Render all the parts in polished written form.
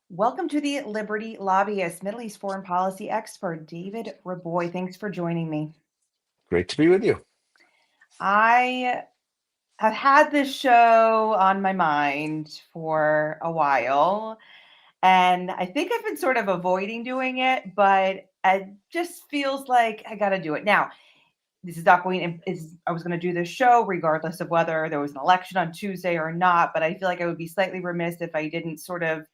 Welcome to the Liberty Lobbyist, Middle East foreign policy expert, David Reaboi. Thanks for joining me. Great to be with you. I have had this show on my mind for a while, and I think I've been sort of avoiding doing it, but it just feels like I got to do it. Now, this is not going I was going to do this show regardless of whether there was an election on Tuesday or not, but I feel like I would be slightly remiss if I didn't sort of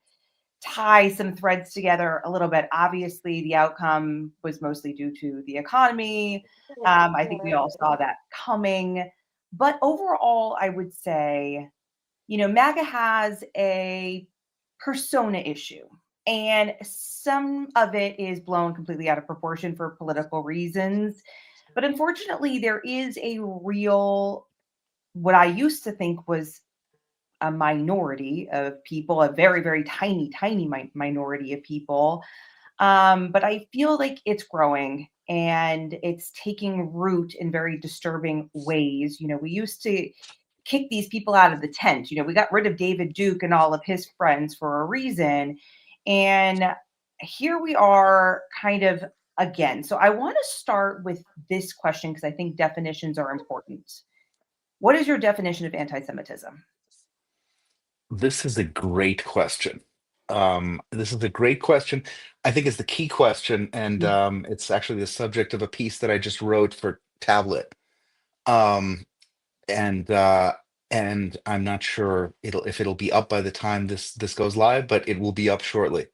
tie some threads together a little bit. Obviously, the outcome was mostly due to the economy. I think we all saw that coming. But overall, I would say, MAGA has a persona issue. And some of it is blown completely out of proportion for political reasons. But unfortunately, there is a real, what I used to think was a minority of people, a very, very tiny, tiny minority of people. But I feel like it's growing and it's taking root in very disturbing ways. We used to kick these people out of the tent. We got rid of David Duke and all of his friends for a reason. And here we are kind of again. So I want to start with this question because I think definitions are important. What is your definition of anti-Semitism? This is a great question. This is a great question. I think it's the key question, and it's actually the subject of a piece that I just wrote for Tablet. Um, and and I'm not sure if it'll be up by the time this goes live, but it will be up shortly.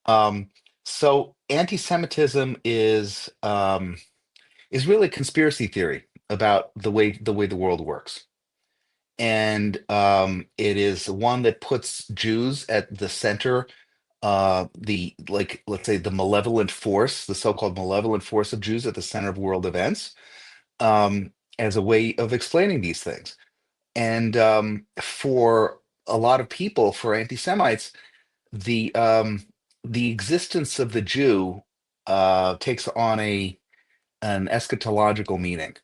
Um, so anti-Semitism is really a conspiracy theory about the way the world works. And it is one that puts Jews at the center, the like let's say the malevolent force, the so-called malevolent force of Jews at the center of world events, as a way of explaining these things. And for a lot of people, for anti-Semites, the the existence of the Jew takes on a an eschatological meaning,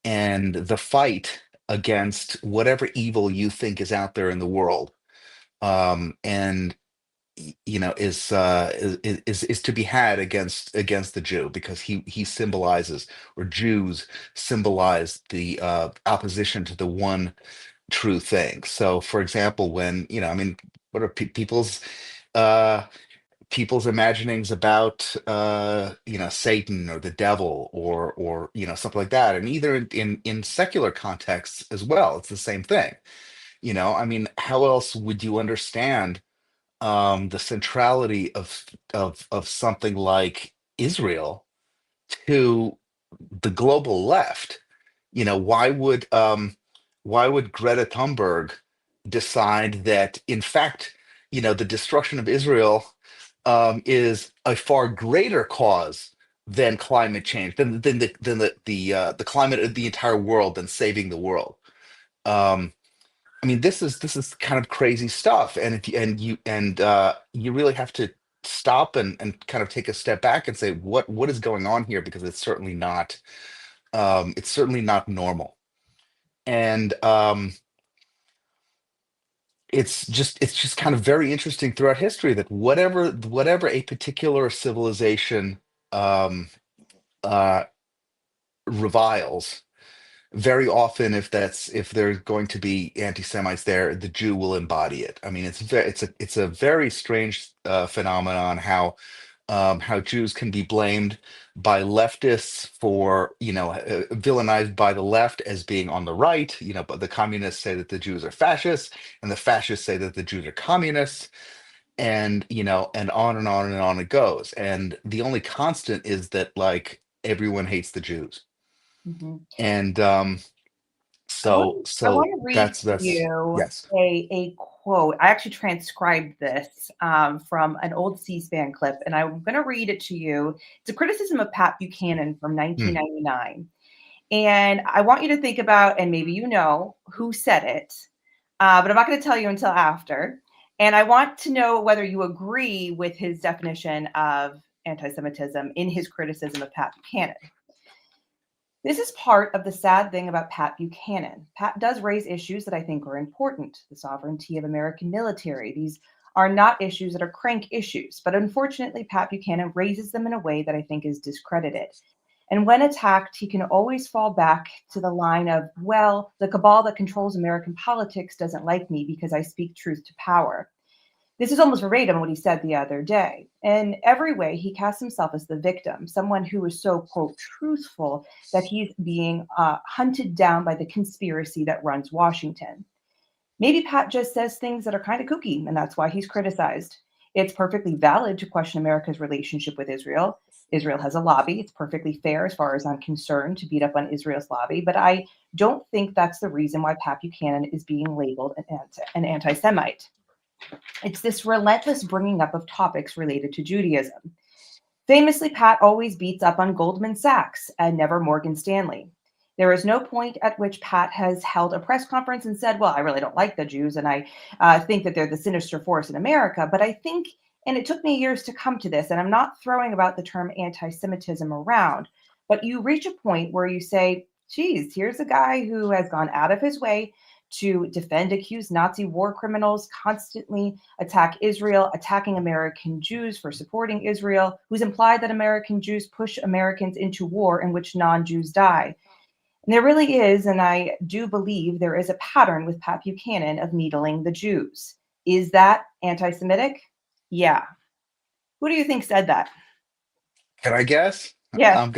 and the fight against whatever evil you think is out there in the world, and is to be had against the Jew, because he symbolizes, or Jews symbolize, the opposition to the one true thing. So for example, when I mean, what are uh people's imaginings about Satan or the devil, or something like that, and either in secular contexts as well, it's the same thing. I mean, how else would you understand the centrality of something like Israel to the global left? Why would Greta Thunberg decide that, in fact, the destruction of Israel is a far greater cause than climate change, than the climate of the entire world, than saving the world? Um, I mean, this is kind of crazy stuff, and if you, you really have to stop and kind of take a step back and say, what is going on here, because it's certainly not normal. And it's just kind of very interesting throughout history that whatever a particular civilization um, uh, reviles, very often, if there's going to be anti-Semites there, the Jew will embody it. I mean, it's a very strange phenomenon, how Jews can be blamed by leftists for, villainized by the left as being on the right, but the communists say that the Jews are fascists, and the fascists say that the Jews are communists, and and on and on and on it goes. And the only constant is that, like, everyone hates the Jews. Mhm. And I want so I so want to read that's to that's you yes. a quote. I actually transcribed this from an old C-SPAN clip, and I'm going to read it to you. It's a criticism of Pat Buchanan from Hmm. 1999, and I want you to think about, and maybe you know who said it, but I'm not going to tell you until after. And I want to know whether you agree with his definition of anti-Semitism in his criticism of Pat Buchanan. This is part of the sad thing about Pat Buchanan. Pat does raise issues that I think are important. The sovereignty of American military. These are not issues that are crank issues, but unfortunately, Pat Buchanan raises them in a way that I think is discredited. And when attacked, he can always fall back to the line of, well, the cabal that controls American politics doesn't like me because I speak truth to power. This is almost verbatim what he said the other day. In every way, he casts himself as the victim, someone who is so, quote, truthful that he's being hunted down by the conspiracy that runs Washington. Maybe Pat just says things that are kind of kooky, and that's why he's criticized. It's perfectly valid to question America's relationship with Israel. Israel has a lobby. It's perfectly fair, as far as I'm concerned, to beat up on Israel's lobby. But I don't think that's the reason why Pat Buchanan is being labeled an anti Semite. It's this relentless bringing up of topics related to Judaism. Famously, Pat always beats up on Goldman Sachs and never Morgan Stanley. There is no point at which Pat has held a press conference and said, well, I really don't like the Jews and I think that they're the sinister force in America. But I think, and it took me years to come to this, and I'm not throwing about the term anti Semitism around, but you reach a point where you say, geez, here's a guy who has gone out of his way to defend accused Nazi war criminals, constantly attack Israel, attacking American Jews for supporting Israel, who's implied that American Jews push Americans into war in which non-Jews die. And there really is, and I do believe there is a pattern with Pat Buchanan of needling the Jews. Is that anti-Semitic? Yeah. Who do you think said that? Can I guess? Yes, I'm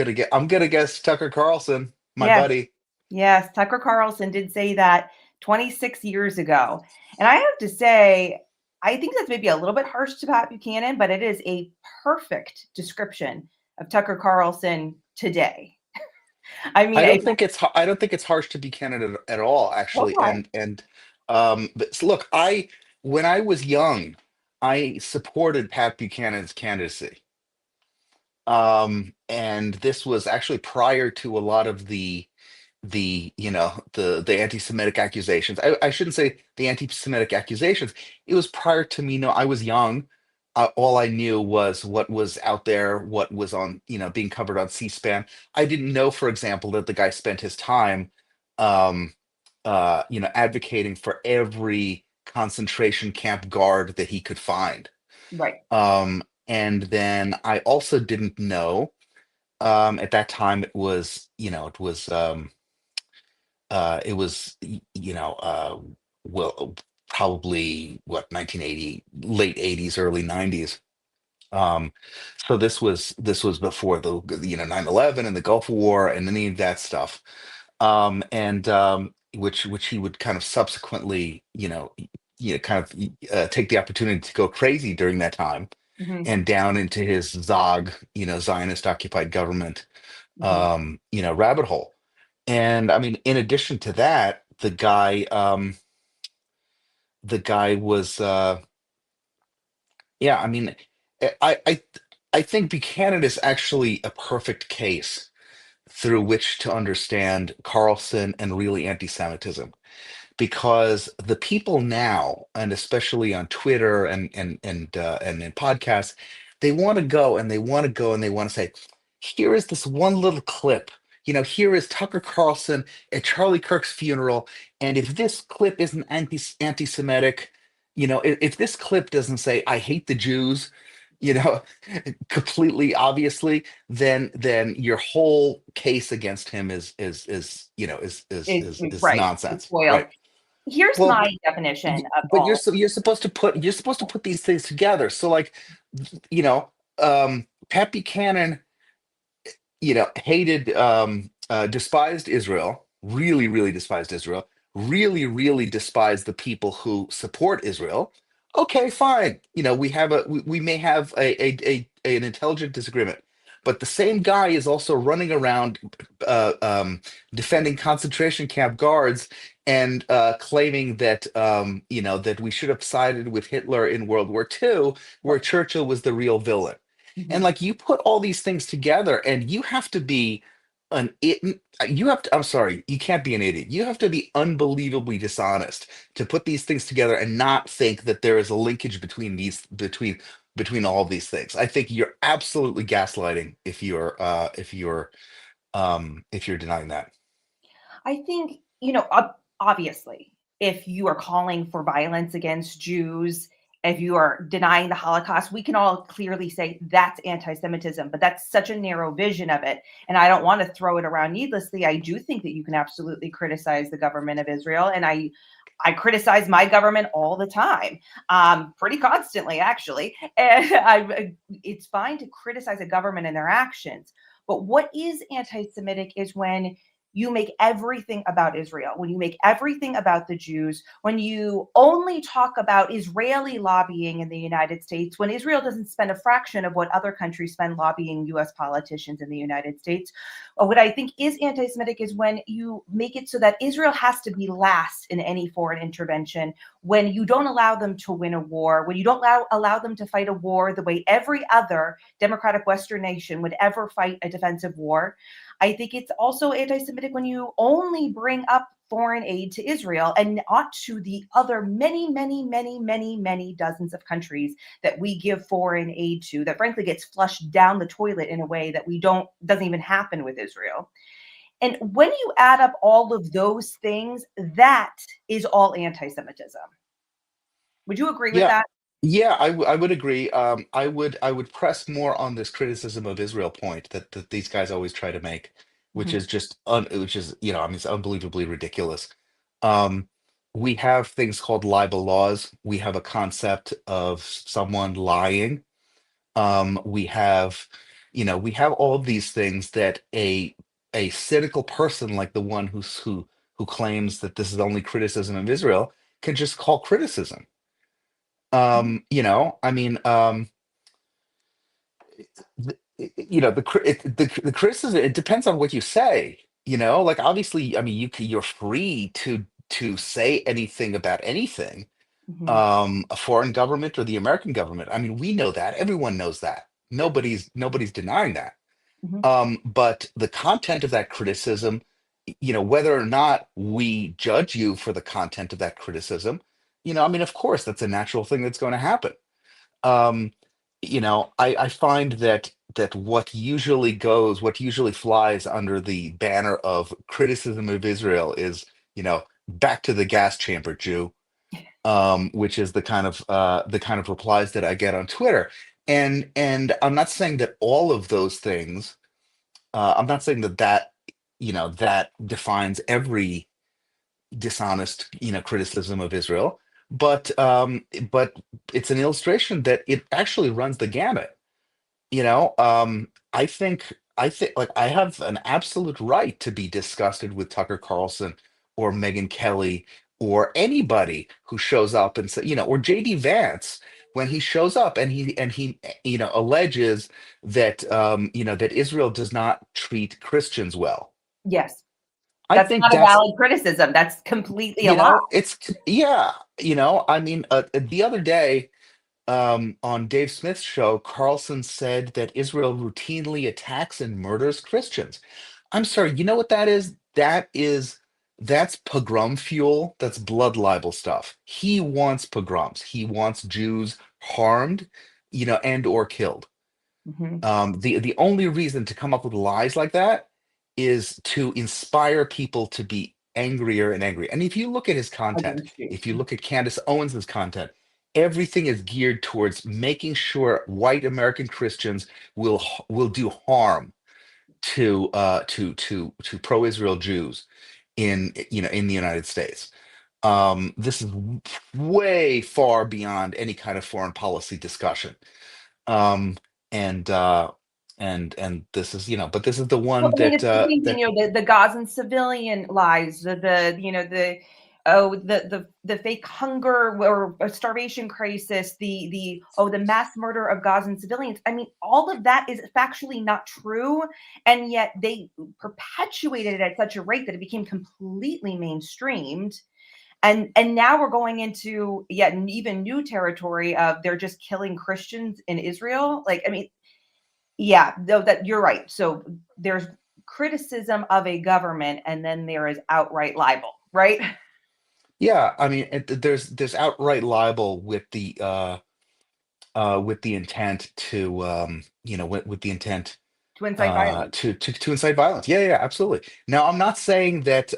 gonna guess Tucker Carlson, my yes, buddy. yes. Tucker Carlson did say that 26 years ago. And I have to say, I think that's maybe a little bit harsh to Pat Buchanan, but it is a perfect description of Tucker Carlson today. I mean, I don't think it's harsh to be candid at all, actually. okay, But look, I when I was young, I supported Pat Buchanan's candidacy. And this was actually prior to a lot of the anti-Semitic accusations. I shouldn't say the anti-Semitic accusations. It was prior to me. No, I was young. All I knew was what was out there, what was on, being covered on C-SPAN. I didn't know, for example, that the guy spent his time, um, advocating for every concentration camp guard that he could find. right. And then I also didn't know, at that time it was well, probably what, 1980, late 80s, early 90s. um so this was before the 9/11 and the Gulf War and any of that stuff. And which he would kind of subsequently, kind of take the opportunity to go crazy during that time Hmm. and down into his Zog, Zionist occupied government, Hmm. rabbit hole. And I mean, in addition to that, the guy was, yeah, I mean, I think Buchanan is actually a perfect case through which to understand Carlson and really anti-Semitism, because the people now, and especially on Twitter and in podcasts, they want to go and they want to go and they want to say, here is this one little clip. Here is Tucker Carlson at Charlie Kirk's funeral, and if this clip isn't anti-Semitic, if this clip doesn't say I hate the Jews, you know, completely obviously, then your whole case against him is Right. It's nonsense, foiled. right? Here's Well, my definition of but all. you're supposed to put these things together. So, like, Pat Buchanan, hated, despised Israel, really, really despised Israel, really, really despised the people who support Israel. Okay, fine. We may have an intelligent disagreement, but the same guy is also running around, defending concentration camp guards and claiming that we should have sided with Hitler in World War II, where Right. Churchill was the real villain. And Mhm. like, you put all these things together, and you have to be an it. You have to. I'm sorry, you can't be an idiot. You have to be unbelievably dishonest to put these things together and not think that there is a linkage between all of these things. I think you're absolutely gaslighting if you're if you're denying that. I think, obviously, if you are calling for violence against Jews, if you are denying the Holocaust, we can all clearly say that's anti Semitism, but that's such a narrow vision of it. And I don't want to throw it around needlessly. I do think that you can absolutely criticize the government of Israel. And I criticize my government all the time, pretty constantly, actually. And it's fine to criticize a government and their actions. But what is anti Semitic is when you make everything about Israel, when you make everything about the Jews, when you only talk about Israeli lobbying in the United States, when Israel doesn't spend a fraction of what other countries spend lobbying US politicians in the United States. What I think is anti Semitic is when you make it so that Israel has to be last in any foreign intervention, when you don't allow them to win a war, when you don't allow them to fight a war the way every other democratic Western nation would ever fight a defensive war. I think it's also anti Semitic when you only bring up foreign aid to Israel and not to the other many, many, many, many, many dozens of countries that we give foreign aid to that frankly gets flushed down the toilet in a way that doesn't even happen with Israel. And when you add up all of those things, that is all anti Semitism. Would you agree with Yeah, that? yeah, I would agree. I would press more on this criticism of Israel point that these guys always try to make, which Mhm. is which is, I mean, it's unbelievably ridiculous. Um, we have things called libel laws. We have a concept of someone lying. We have all of these things that a cynical person like the one who claims that this is only criticism of Israel can just call criticism. Mhm. I mean, the criticism, it depends on what you say. Like obviously, I mean, you're free to say anything about anything, Mhm. a foreign government or the American government. I mean, we know that. Everyone knows that. Nobody's denying that. Mhm. But the content of that criticism, whether or not we judge you for the content of that criticism, I mean, of course, that's a natural thing that's going to happen. um I find that what usually flies under the banner of criticism of Israel is, back to the gas chamber, Jew, which is the kind of replies that I get on Twitter. And I'm not saying that all of those things, I'm not saying that defines every dishonest, criticism of Israel, but it's an illustration that it actually runs the gamut. I think like I have an absolute right to be disgusted with Tucker Carlson or Megyn Kelly or anybody who shows up and say, or JD Vance when he shows up and he alleges that Israel does not treat Christians well. Yes. I That's think not a that's valid criticism. That's completely a lie. it's yeah, I mean, the other day, on Dave Smith's show, Carlson said that Israel routinely attacks and murders Christians. I'm sorry, you know what that is? That's pogrom fuel. That's blood libel stuff. He wants pogroms. He wants Jews harmed, and or killed. Mhm. The only reason to come up with lies like that is to inspire people to be angrier and angrier. And if you look at his content, Against you. if you look at Candace Owens's content, everything is geared towards making sure white American Christians will do harm to pro-Israel Jews in the United States. This is way far beyond any kind of foreign policy discussion. Um, and this is, but this is the Well, one I mean, it's the same thing, that the Gazan civilian lies, the fake hunger or starvation crisis, the mass murder of Gazan civilians. I mean, all of that is factually not true, and yet they perpetuated it at such a rate that it became completely mainstreamed. And now we're going into yet an even new territory of they're just killing Christians in Israel. Like, I mean, yeah, though that you're right. So there's criticism of a government, and then there is outright libel, right? yeah, I mean, there's outright libel with the intent to with the intent. to incite violence. to incite violence. Yeah, yeah, absolutely. Now, I'm not saying that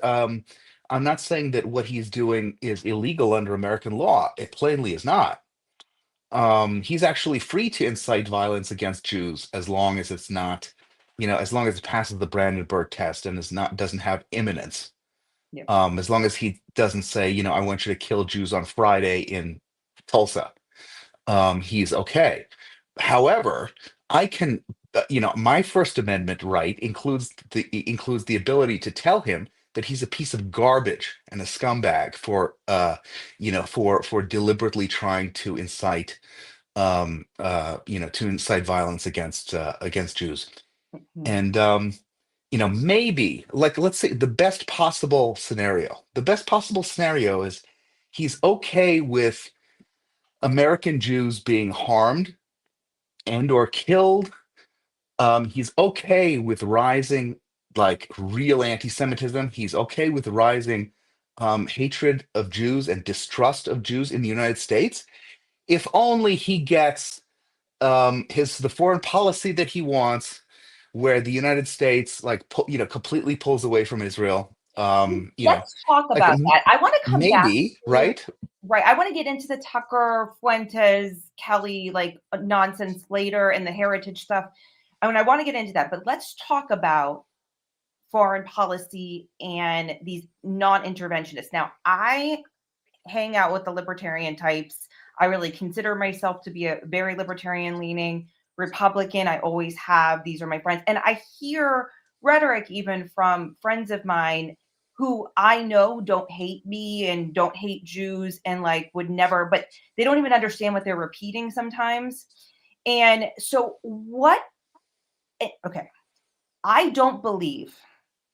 what he's doing is illegal under American law. It plainly is not. He's actually free to incite violence against Jews as long as it's not, as long as it passes the Brandenburg test and is not doesn't have imminence. Yeah. As long as he doesn't say, I want you to kill Jews on Friday in Tulsa, he's okay. However, I can, my First Amendment right includes the ability to tell him that he's a piece of garbage and a scumbag for deliberately trying to incite, to incite violence against Jews. Mhm. And maybe, like, let's say the best possible scenario is he's okay with American Jews being harmed and or killed. He's okay with rising, like, real anti-Semitism. He's okay with rising hatred of Jews and distrust of Jews in the United States, if only he gets the foreign policy that he wants, where the United States, like, completely pulls away from Israel. Let's talk Like, about that. I want to come back maybe, to, right? right. I want to get into the Tucker Fuentes Kelly like nonsense later and the heritage stuff. I want to get into that, but let's talk about foreign policy and these non-interventionists. Now, I hang out with the libertarian types. I really consider myself to be a very libertarian leaning Republican. I always have. These are my friends. And I hear rhetoric even from friends of mine who I know don't hate me and don't hate Jews and like would never, but they don't even understand what they're repeating sometimes. And so, okay, I don't believe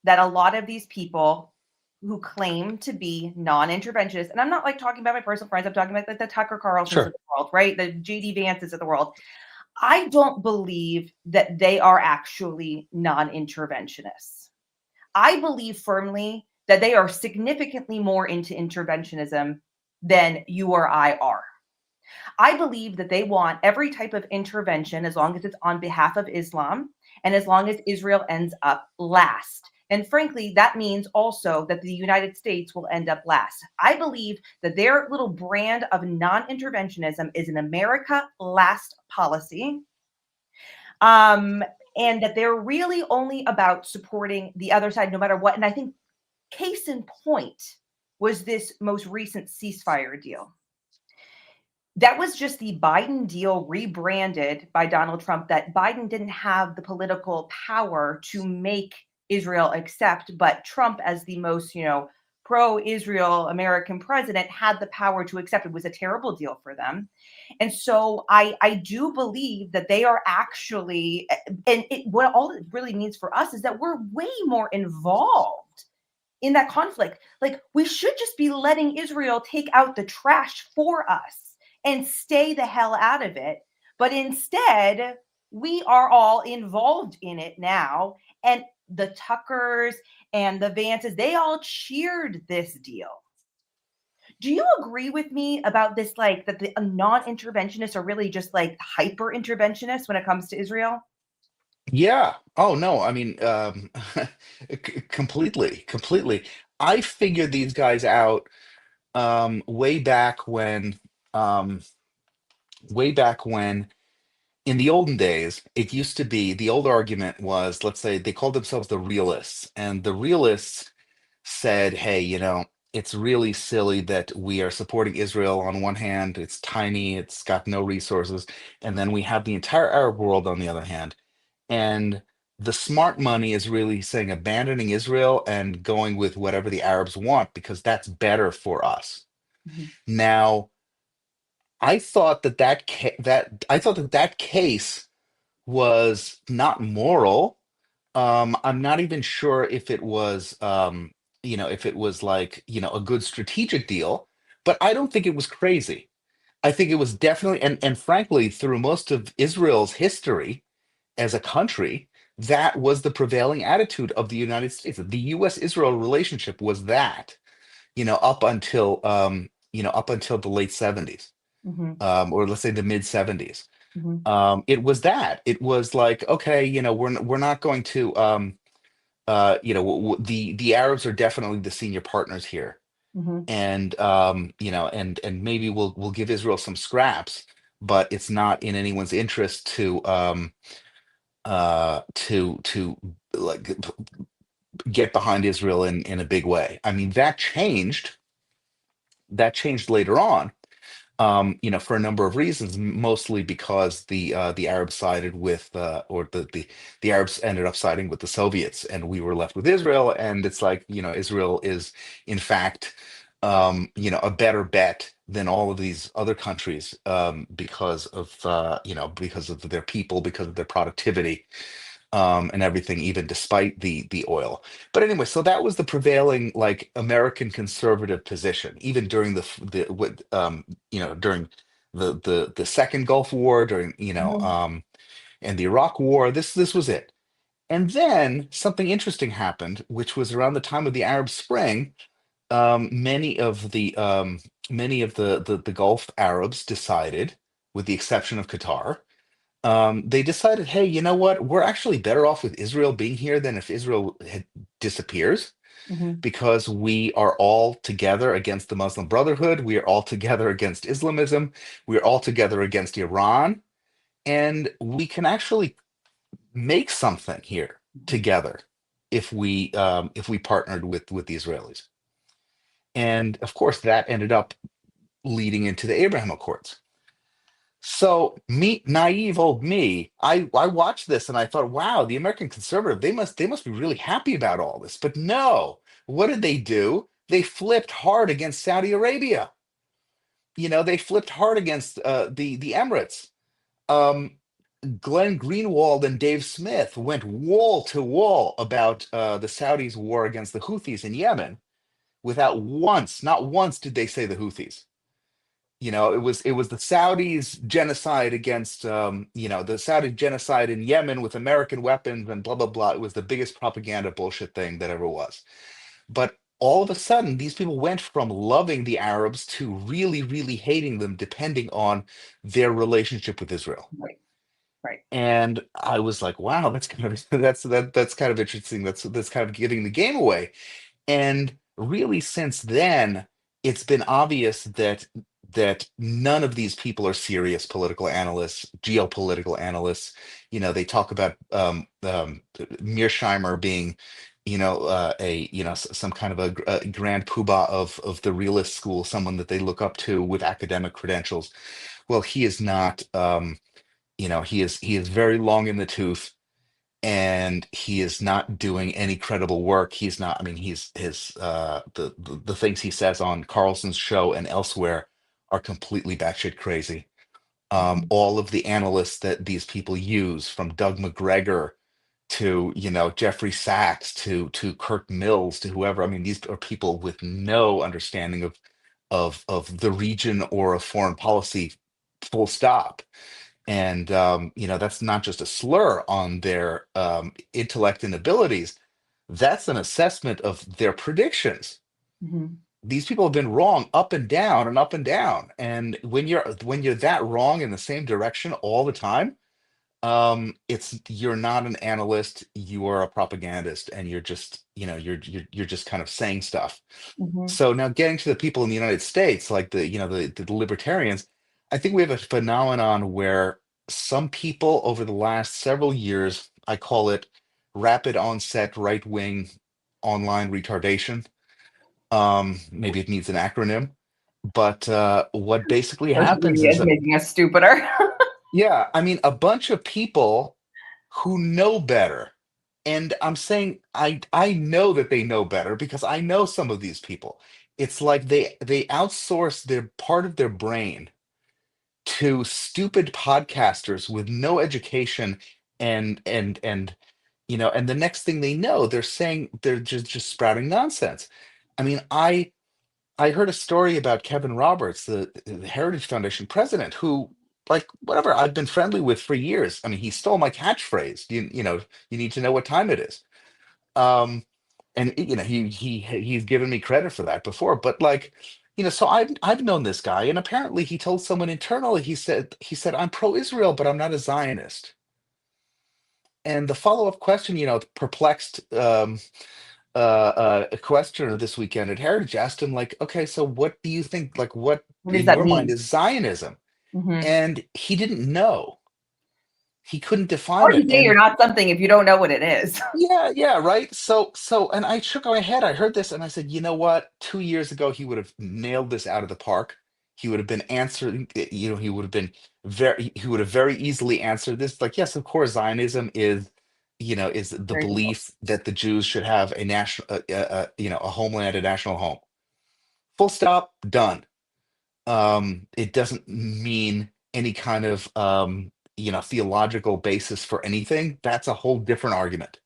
that a lot of these people who claim to be non-interventionists, and I'm not like talking about my personal friends, I'm talking about like the Tucker Carlsons of Sure. the world, right? The JD Vances of the world. I don't believe that they are actually non-interventionists. I believe firmly that they are significantly more into interventionism than you or I are. I believe that they want every type of intervention as long as it's on behalf of Islam and as long as Israel ends up last. And frankly, that means also that the United States will end up last. I believe that their little brand of non interventionism is an America last policy. Um, and that they're really only about supporting the other side no matter what. And I think case in point was this most recent ceasefire deal. That was just the Biden deal rebranded by Donald Trump, that Biden didn't have the political power to make Israel accept, but Trump, as the most, pro-Israel American president, had the power to accept. It was a terrible deal for them. And so I do believe that they are actually, what all it really means for us is that we're way more involved in that conflict. Like, we should just be letting Israel take out the trash for us and stay the hell out of it. But instead, we are all involved in it now. And the Tuckers and the Vances, they all cheered this deal. Do you agree with me about this, like that the non-interventionists are really just like hyper interventionists when it comes to Israel? Yeah. Oh no. I mean, completely, completely. I figured these guys out way back when, um, way back when, in the olden days, it used to be the old argument was, let's say they called themselves the realists, and the realists said, hey, it's really silly that we are supporting Israel on one hand. It's tiny, it's got no resources, and then we have the entire Arab world on the other hand. And the smart money is really saying abandoning Israel and going with whatever the Arabs want because that's better for us. Mhm. Now, I thought that case was not moral. I'm not even sure if it was, if it was like, a good strategic deal, but I don't think it was crazy. I think it was definitely, and frankly, through most of Israel's history as a country, that was the prevailing attitude of the United States. The U.S.-Israel relationship was that, up until the late 70s, Mhm. or let's say the mid 70s. Mhm. It was that. It was like, okay, we're not going to, the Arabs are definitely the senior partners here, Mhm. and and maybe we'll give Israel some scraps, but it's not in anyone's interest to like get behind Israel in a big way. I mean, that changed later on, for a number of reasons, mostly because the Arabs sided with, or the Arabs ended up siding with the Soviets, and we were left with Israel. And it's like, Israel is, in fact, a better bet than all of these other countries, because of their people, because of their productivity, and everything, even despite the oil. But anyway, so that was the prevailing, like, American conservative position, even during during the second Gulf War, during Mhm. and the Iraq War. This was it. And then something interesting happened, which was around the time of the Arab Spring. Many of the Gulf Arabs decided, with the exception of Qatar, they decided, hey, you know what? We're actually better off with Israel being here than if Israel disappears, Mhm. because we are all together against the Muslim Brotherhood. We are all together against Islamism. We are all together against Iran. And we can actually make something here Mhm. together if we partnered with the Israelis. And of course, that ended up leading into the Abraham Accords. So me, naive old me, I watched this and I thought, wow, the American conservative, they must be really happy about all this. But no, what did they do? They flipped hard against Saudi Arabia. They flipped hard against the Emirates. Um, Glenn Greenwald and Dave Smith went wall to wall about the Saudis' war against the Houthis in Yemen, without once, not once, did they say the Houthis. It was the Saudis genocide against, the Saudi genocide in Yemen with American weapons and blah blah blah. It was the biggest propaganda bullshit thing that ever was. But all of a sudden, these people went from loving the Arabs to really, really hating them, depending on their relationship with Israel. Right. Right. And I was like, wow, that's kind of that's kind of interesting. That's kind of giving the game away. And really, since then, it's been obvious that none of these people are serious political analysts, geopolitical analysts. They talk about Mearsheimer being, some kind of a grand poobah of the realist school, someone that they look up to with academic credentials. Well, he is not. He is very long in the tooth, and he is not doing any credible work. He's not, I mean, he's his the things he says on Carlson's show and elsewhere are completely batshit crazy. Mhm. All of the analysts that these people use, from Doug McGregor to, Jeffrey Sachs to Kirk Mills to whoever, I mean, these are people with no understanding of the region or of foreign policy, full stop. And that's not just a slur on their intellect and abilities. That's an assessment of their predictions. Mhm. These people have been wrong up and down and up and down. And when you're that wrong in the same direction all the time, you're not an analyst, you are a propagandist, and you're just kind of saying stuff. Mhm. So now, getting to the people in the United States, like the libertarians, I think we have a phenomenon where some people over the last several years, I call it rapid onset right wing online retardation. Maybe it needs an acronym, but what basically Social happens media is is that, making us stupider. yeah, I mean, a bunch of people who know better. And I'm saying, I know that they know better because I know some of these people. It's like they outsource their part of their brain to stupid podcasters with no education, and the next thing they know, they're just sprouting nonsense. I mean, I heard a story about Kevin Roberts, the Heritage Foundation president, who, like, whatever, I've been friendly with for years. I mean, he stole my catchphrase. You need to know what time it is. Um, and he's given me credit for that before. But, like, so I've known this guy, and apparently he told someone internally, he said, I'm pro-Israel, but I'm not a Zionist. And the follow-up question, perplexed a questioner this weekend at Heritage asked him, like, okay, so what do you think, like, what What does in that your mind mean? is Zionism? Hmm. And he didn't know. He couldn't How define do it. you say you're And not something if you don't know what it is? yeah, yeah, right. And I shook my head. I heard this and I said, you know what? 2 years ago, he would have nailed this out of the park. He would have been answering, he would have been he would have very easily answered this. Like, yes, of course, Zionism is the Very simple. belief that the Jews should have a national, a homeland, a national home. Full stop, done. It doesn't mean any kind of, theological basis for anything. That's a whole different argument.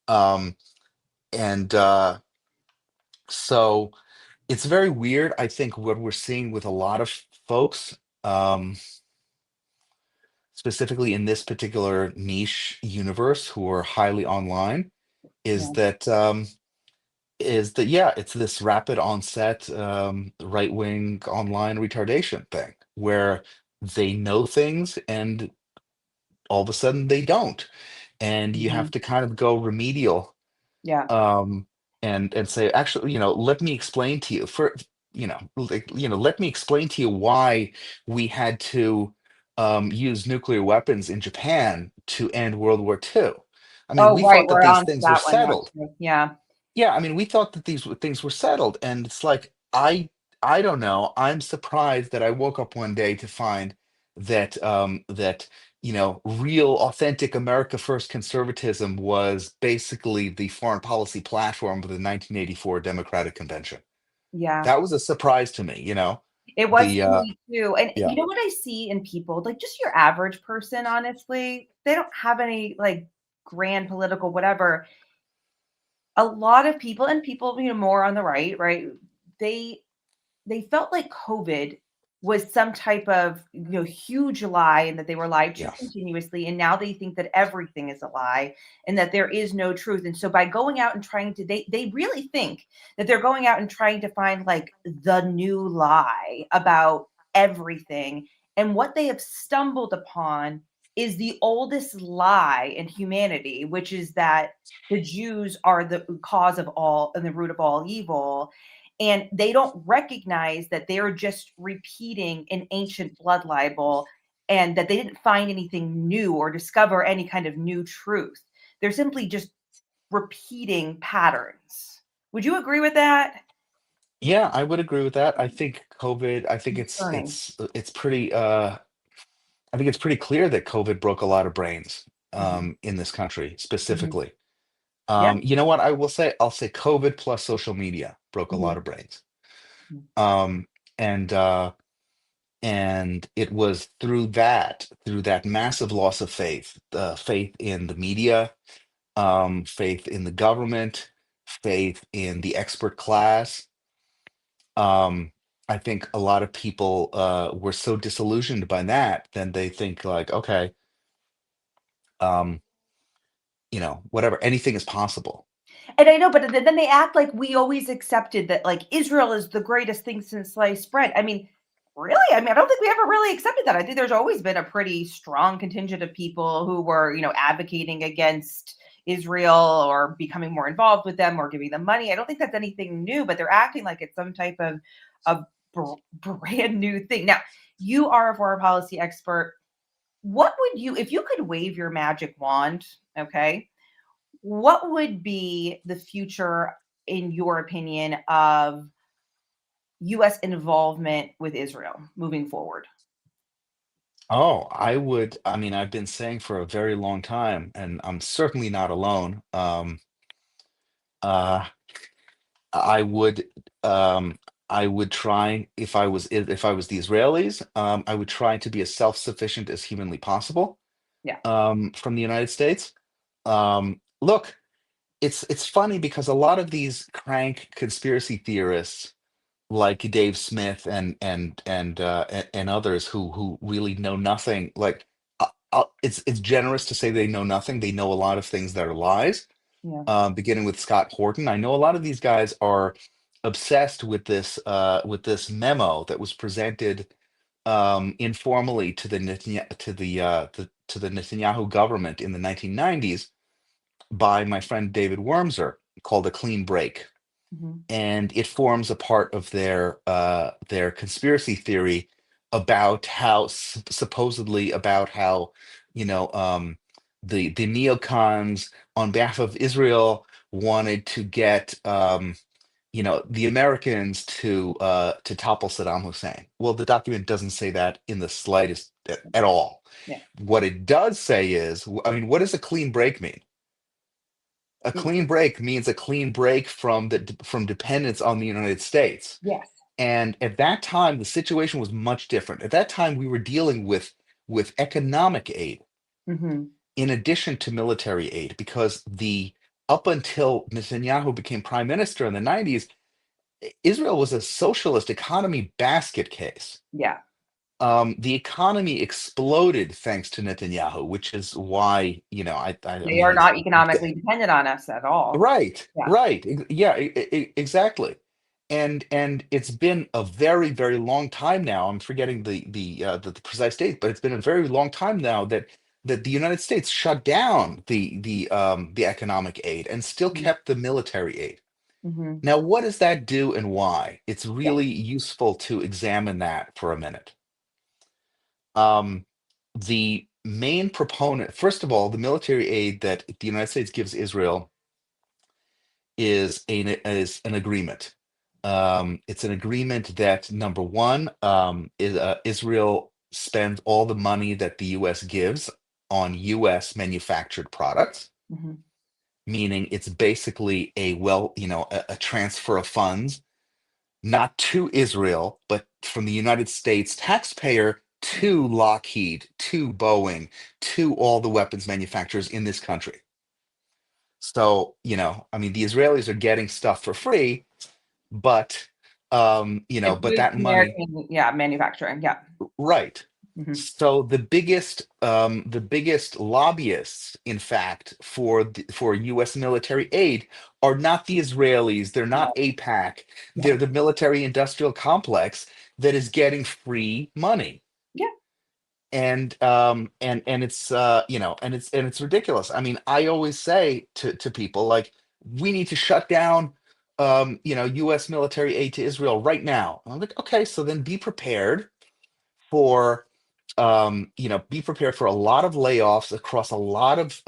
Um, And so it's very weird. I think what we're seeing with a lot of folks, um, specifically in this particular niche universe who are highly online, is Yeah. that yeah, it's this rapid onset right-wing online retardation thing where they know things and all of a sudden they don't. And you have Hmm. to kind of go remedial, Yeah. um and say, actually, let me explain to you for let me explain to you why we had to use nuclear weapons in Japan to end World War II. I mean, Oh, we right. thought that We're these on to things were that one now settled. too. Yeah. Yeah, I mean, we thought that these things were settled, and it's like, I don't know. I'm surprised that I woke up one day to find that real, authentic America First conservatism was basically the foreign policy platform of the 1984 Democratic Convention. Yeah. That was a surprise to me. It was The to me too. And Yeah, you know what I see in people, like just your average person, honestly, they don't have any like grand political whatever. A lot of people and people, more on the right, right? They they felt like COVID was some type of huge lie and that they were lied to yeah, continuously. And now they think that everything is a lie and that there is no truth. And so by going out and trying to they really think that they're going out and trying to find like the new lie about everything. And what they have stumbled upon is the oldest lie in humanity, which is that the Jews are the cause of all and the root of all evil, and they don't recognize that they're just repeating an ancient blood libel and that they didn't find anything new or discover any kind of new truth. They're simply just repeating patterns. Would you agree with that? yeah. I would agree with that. I think COVID. I think Concerning. it's pretty. I think it's pretty clear that COVID broke a lot of brains Mhm, in this country mhm. specifically. Yeah. You know what I will say? I'll say COVID plus social media broke a lot Mhm, of brains. mhm. Um, and it was through that massive loss of faith, faith in the media, faith in the government, faith in the expert class. Um, I think a lot of people were so disillusioned by that, then they think like, okay, um, whatever, anything is possible. And I know, but then they act like we always accepted that like Israel is the greatest thing since sliced bread. I mean, really? I mean, I don't think we ever really accepted that. I think there's always been a pretty strong contingent of people who were, advocating against Israel or becoming more involved with them or giving them money. I don't think that's anything new, but they're acting like it's some type of brand new thing. Now, you are a foreign policy expert. What would you, if you could wave your magic wand, okay? What would be the future, in your opinion, of US involvement with Israel moving forward? Oh, I mean, I've been saying for a very long time, and I'm certainly not alone. Uh, I would, um, I would try, if I was the Israelis, I would try to be as self-sufficient as humanly possible, Yeah. from the United States. Look, it's funny because a lot of these crank conspiracy theorists, like Dave Smith and others who really know nothing. Like, it's generous to say they know nothing. They know a lot of things that are lies. Yeah. Beginning with Scott Horton, I know a lot of these guys are obsessed with this memo that was presented informally to the to the Netanyahu government in the 1990s by my friend David Wormser, called a clean break. Mhm. And it forms a part of their conspiracy theory about how supposedly about how the neocons on behalf of Israel wanted to get the Americans to topple Saddam Hussein. Well, the document doesn't say that in the slightest at all. Yeah. What it does say is, I mean, what does a clean break mean? A Mm. clean break means a clean break from dependence on the United States. Yes. And at that time, the situation was much different. At that time, we were dealing with economic aid Hmm. in addition to military aid, because the up until Netanyahu became prime minister in the 90s, Israel was a socialist economy basket case. Yeah. The economy exploded thanks to Netanyahu, which is why, I They mean, are he's not economically dependent on us at all. right, Yeah. right. Yeah, exactly. And it's been a very, very long time now. I'm forgetting the precise date, but it's been a very long time now that the United States shut down the economic aid and still kept the military aid. Mm-hmm. Now, what does that do and why? It's Yeah. really useful to examine that for a minute. Um, the main proponent, first of all, the military aid that the United States gives Israel is an agreement. It's an agreement that, number one, Israel spends all the money that the U.S. gives on U.S. manufactured products, Mm-hmm. meaning it's basically a transfer of funds, not to Israel, but from the United States taxpayer to Lockheed, to Boeing, to all the weapons manufacturers in this country. So, I mean, the Israelis are getting stuff for free, but It's but good that money, American, yeah, manufacturing. Yeah. right. Mm-hmm. So the biggest lobbyists, in fact, for US military aid are not the Israelis, they're not No. AIPAC, they're No. the military industrial complex that is getting free money. Yeah. And it's and it's ridiculous. I mean, I always say to people, like, we need to shut down US military aid to Israel right now. I'm like, okay, so then for be prepared for a lot of layoffs across a lot of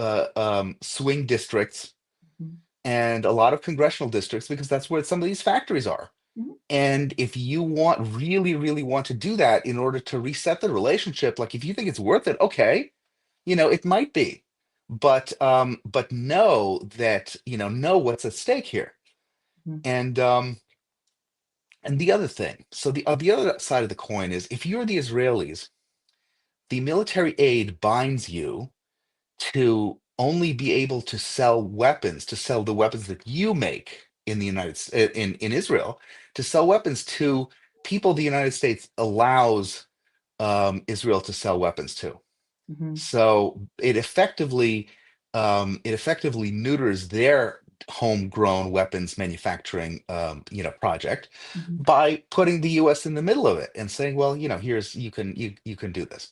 swing districts Mm-hmm. and a lot of congressional districts, because that's where some of these factories are. Mm-hmm. And if you really, really want to do that in order to reset the relationship, like, if you think it's worth it, okay, it might be. But know that, know what's at stake here. And the other thing, so the other side of the coin is, if you're the Israelis, the military aid binds you to only be able to sell weapons, to sell the weapons that you make in the in Israel, to sell weapons to people the United States allows Israel to sell weapons to. Mm-hmm. So it effectively neuters their homegrown weapons manufacturing project Mm-hmm. by putting the US in the middle of it and saying, well, here's, you can do this.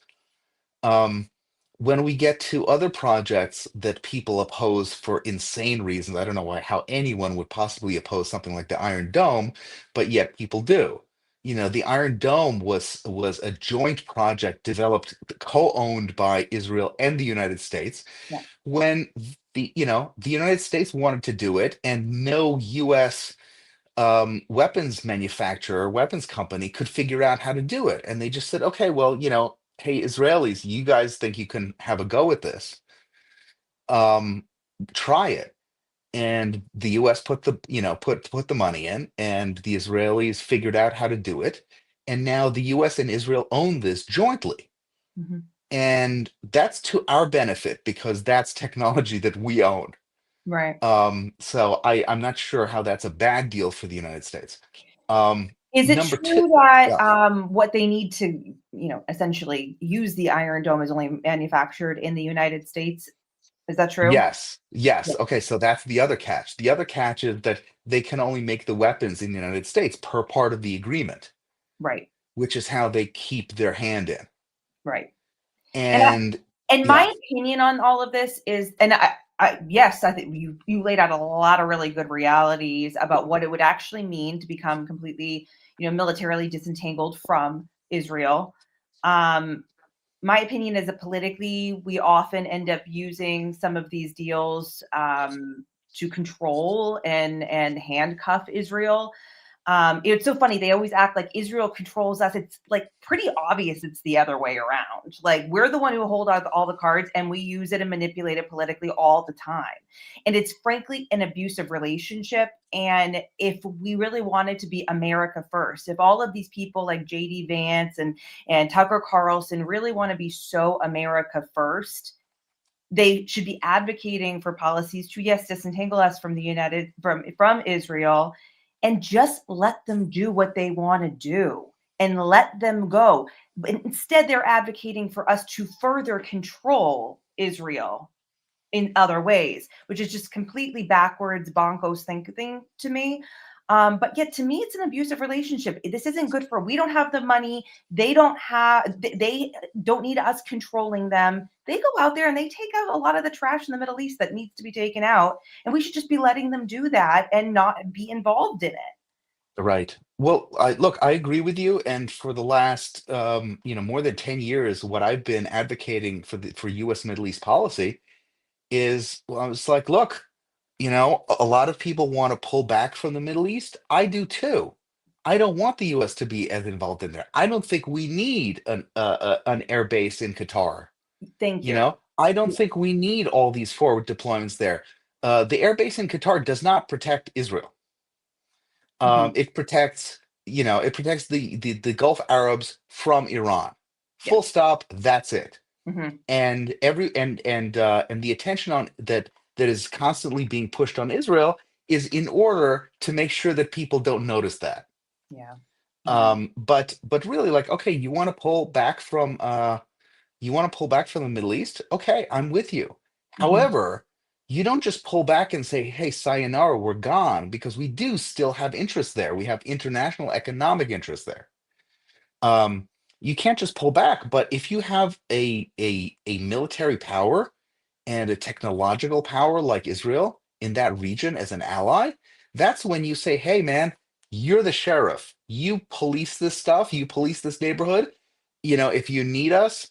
Um, when we get to other projects that people oppose for insane reasons, I don't know how anyone would possibly oppose something like the Iron Dome, but yet people do. The Iron Dome was a joint project developed, co-owned by Israel and the United States. Yeah. When the United States wanted to do it, and no U.S. Weapons manufacturer, weapons company could figure out how to do it. And they just said, okay, well, hey, Israelis, you guys think you can have a go at this? Um, Try it. And the US put the money in, and the Israelis figured out how to do it. And now the US and Israel own this jointly. Mm-hmm. And that's to our benefit, because that's technology that we own. Right. So I'm not sure how that's a bad deal for the United States. Um, Is it Number two, true that yeah. what they need to, essentially use the Iron Dome is only manufactured in the United States? Is that true? Yes, yes. Yeah. Okay, so that's the other catch. The other catch is that they can only make the weapons in the United States per part of the agreement, Right. which is how they keep their hand in. Right. And And my yeah, opinion on all of this is, and yes, I think you laid out a lot of really good realities about what it would actually mean to become completely, militarily disentangled from Israel. Um, my opinion is that politically, we often end up using some of these deals to control and handcuff Israel. It's so funny. They always act like Israel controls us. It's like pretty obvious it's the other way around. Like we're the one who hold out all the cards and we use it and manipulate it politically all the time. And it's frankly an abusive relationship. And if we really wanted to be America first, if all of these people like JD Vance and Tucker Carlson really want to be so America first, they should be advocating for policies to, yes, disentangle us from from Israel, and just let them do what they want to do and let them go. But instead, they're advocating for us to further control Israel in other ways, which is just completely backwards, bonkos thinking to me. But yet, to me, it's an abusive relationship. This isn't good for. We don't have the money. They don't have. They don't need us controlling them. They go out there and they take out a lot of the trash in the Middle East that needs to be taken out, and we should just be letting them do that and not be involved in it. right. Well, I agree with you. And for the last, more than 10 years, what I've been advocating for U.S. Middle East policy is, well, it's like, look, a lot of people want to pull back from the Middle East. I do too. I don't want the U.S. to be as involved in there. I don't think we need an air base in Qatar. Thank you. I don't think we need all these forward deployments there. The air base in Qatar does not protect Israel. Mhm. It protects, it protects the Gulf Arabs from Iran. Yeah. Full stop. That's it. Hmm. And and the attention on that is constantly being pushed on Israel is in order to make sure that people don't notice that. Yeah. Yeah. But really, like, okay, you want to pull back from the Middle East? Okay, I'm with you. Hmm. However, you don't just pull back and say, hey, sayonara, we're gone, because we do still have interests there. We have international economic interests there. Um, you can't just pull back, but if you have a military power and a technological power like Israel in that region as an ally, that's when you say, hey, man, you're the sheriff. You police this stuff, you police this neighborhood. If you need us,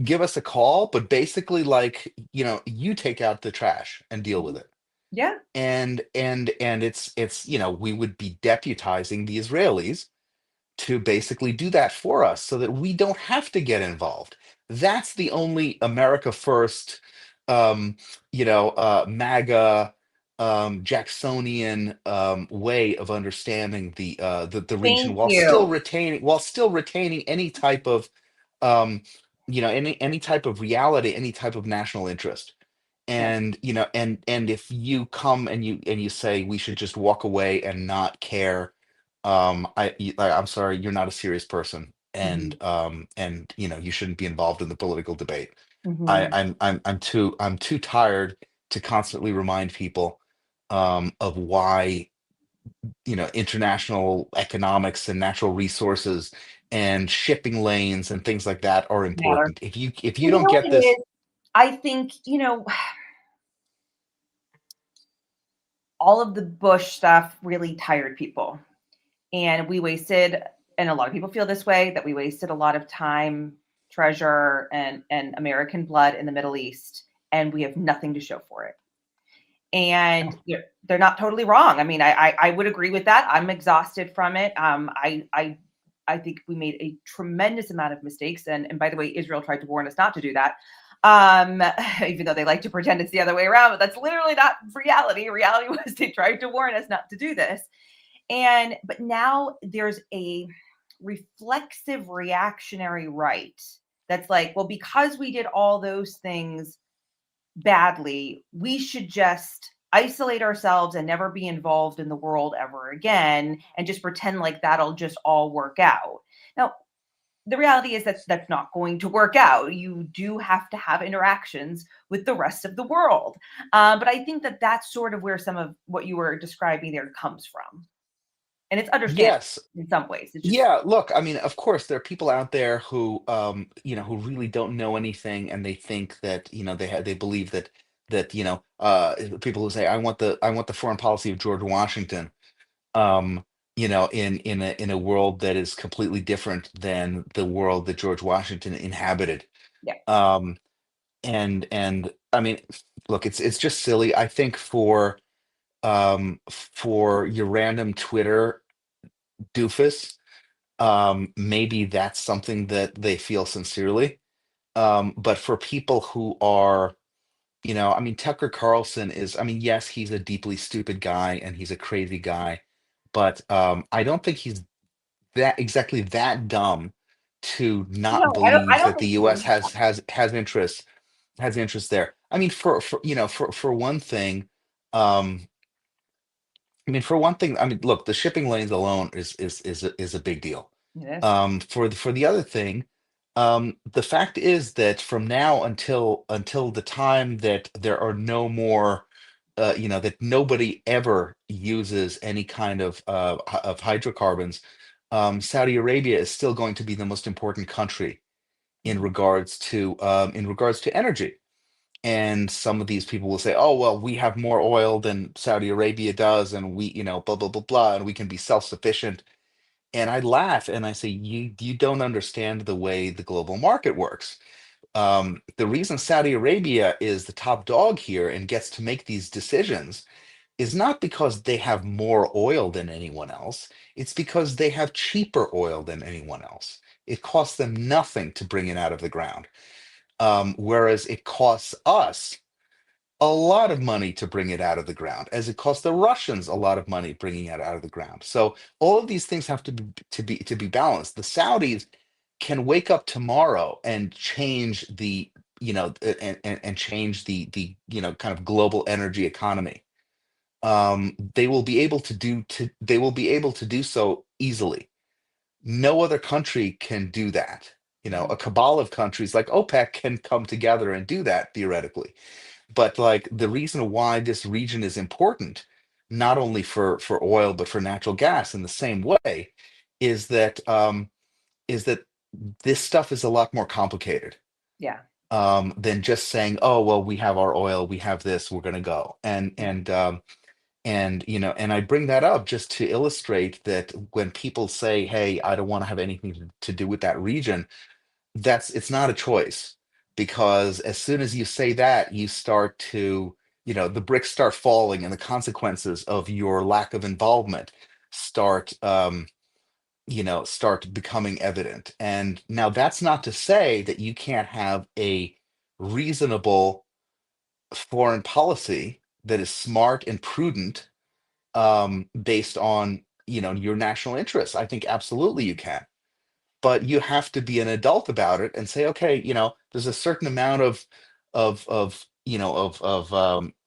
give us a call, but basically, like, you take out the trash and deal with it. Yeah. And it's we would be deputizing the Israelis to basically do that for us so that we don't have to get involved. That's the only America first, MAGA, Jacksonian way of understanding the region, Thank while still you. retaining any type of any type of reality, any type of national interest. Yeah. And if you come and you say we should just walk away and not care, I'm sorry, you're not a serious person, Hmm. and you shouldn't be involved in the political debate. Hmm. I'm too tired to constantly remind people of why international economics and natural resources and shipping lanes and things like that are Matter. important. If you Well, you don't know what get it this, is? I think, all of the Bush stuff really tired people. And we wasted, and a lot of people feel this way, that we wasted a lot of time, treasure, and American blood in the Middle East, and we have nothing to show for it. And they're not totally wrong. I mean, I would agree with that. I'm exhausted from it. I think we made a tremendous amount of mistakes. And by the way, Israel tried to warn us not to do that. Um, Even though they like to pretend it's the other way around, but that's literally not reality. Reality was they tried to warn us not to do this. But now there's a reflexive reactionary right that's like, well, because we did all those things badly, we should just isolate ourselves and never be involved in the world ever again and just pretend like that'll just all work out. Now, the reality is that that's not going to work out. You do have to have interactions with the rest of the world. But I think that that's sort of where some of what you were describing there comes from. And it's understandable Yes. in some ways. It's just, Yeah, look, I mean, of course, there are people out there who, who really don't know anything, and they think that, they believe that, people who say, I want the foreign policy of George Washington, in a world that is completely different than the world that George Washington inhabited. yeah. Um, and I mean, look, it's just silly. I think for your random Twitter doofus, maybe that's something that they feel sincerely. But for people who are, I mean, Tucker Carlson is, I mean, yes, he's a deeply stupid guy and he's a crazy guy, but I don't think he's that exactly that dumb to not No, I believe don't that the think US so. has interest there. I mean, for one thing, um, I mean, look, the shipping lanes alone is a big deal. It is. For the other thing, the fact is that from now until the time that there are no more, that nobody ever uses any kind of hydrocarbons, Saudi Arabia is still going to be the most important country Mhm. in regards to energy. And some of these people will say, "Oh, well, we have more oil than Saudi Arabia does, and we, blah blah blah blah, and we can be self-sufficient." And I laugh and I say, "You don't understand the way the global market works. The reason Saudi Arabia is the top dog here and gets to make these decisions is not because they have more oil than anyone else. It's because they have cheaper oil than anyone else. It costs them nothing to bring it out of the ground, whereas it costs us a lot of money to bring it out of the ground, as it costs the Russians a lot of money bringing it out of the ground. So all of these things have to be balanced. The Saudis can wake up tomorrow and change and change the kind of global energy economy. They will be able to do so easily. No other country can do that. Mhm. A cabal of countries like OPEC can come together and do that theoretically, but like the reason why this region is important, not only for oil but for natural gas in the same way, is that this stuff is a lot more complicated, Yeah. than just saying, oh well, we have our oil, we have this, we're going to go. Yeah. And I bring that up just to illustrate that when people say, hey, I don't want to have anything to do with that region, it's not a choice, because as soon as you say that, you start to, the bricks start falling, and the consequences of your lack of involvement start start becoming evident. And now that's not to say that you can't have a reasonable foreign policy that is smart and prudent, based on your national interests. I think absolutely you can, but you have to be an adult about it and say, okay, there's a certain amount of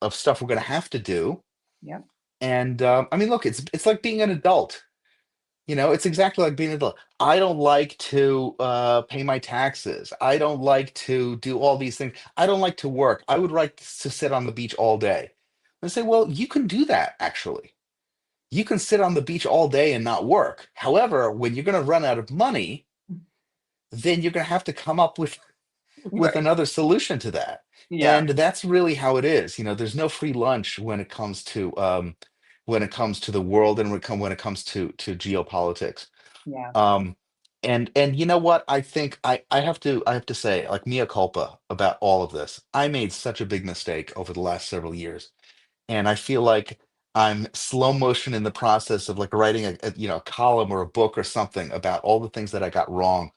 stuff we're going to have to do. Yeah. And I mean, look, it's like being an adult. It's exactly like being an adult. I don't like to pay my taxes. I don't like to do all these things. I don't like to work. I would like to sit on the beach all day. And say, well, you can do that actually. You can sit on the beach all day and not work. However, when you're going to run out of money, then you're going to have to come up with Right. another solution to that. Yeah. And that's really how it is. There's no free lunch when it comes to the world, and when it comes to geopolitics. Yeah. Um, and you know what? I think I have to say, like, mea culpa about all of this. I made such a big mistake over the last several years, and I feel like I'm slow motion in the process of like writing a column or a book or something about all the things that I got wrong,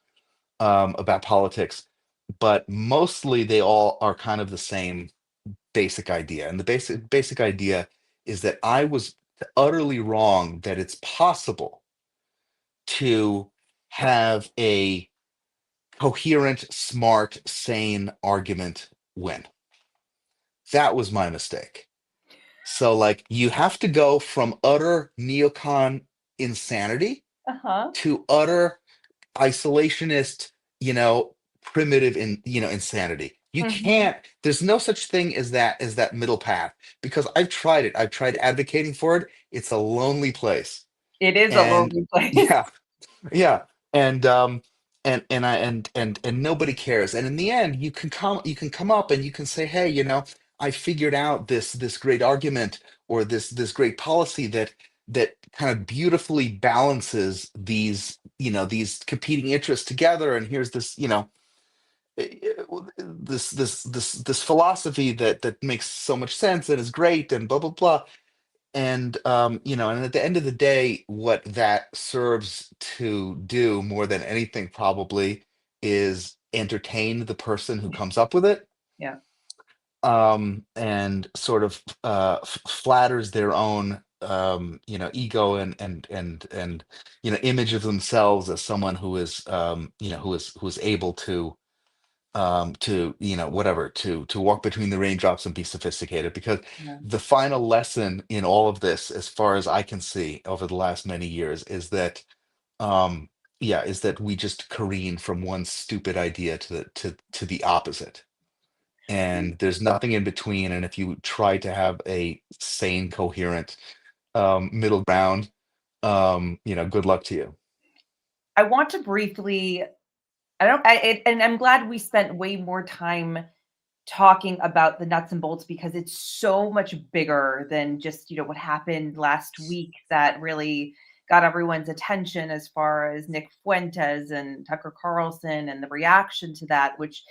about politics. But mostly they all are kind of the same basic idea. And the basic idea is that I was utterly wrong that it's possible to have a coherent, smart, sane argument win. That was my mistake. So, like, you have to go from utter neocon insanity Uh-huh. to utter isolationist, primitive insanity. You Mhm. can't, there's no such thing as that middle path, because I've tried it. I've tried advocating for it. It's a lonely place. It is a And lonely place. yeah, yeah. And and nobody cares. And in the end, you can come up and you can say, hey, I figured out this great argument, or this great policy that kind of beautifully balances these competing interests together. And here's this philosophy that makes so much sense and is great and blah blah blah. And and at the end of the day, what that serves to do more than anything probably is entertain the person who comes up with it, Yeah. and sort of flatters their own ego and image of themselves as someone who is who is able to whatever, to walk between the raindrops and be sophisticated. Because Yeah. the final lesson in all of this, as far as I can see over the last many years, is that um is that we just careen from one stupid idea to the opposite, and there's nothing in between. And if you try to have a sane, coherent middle ground, good luck to you. I want to briefly I don't and I'm glad we spent way more time talking about the nuts and bolts, because it's so much bigger than just, what happened last week that really got everyone's attention, as far as Nick Fuentes and Tucker Carlson and the reaction to that, which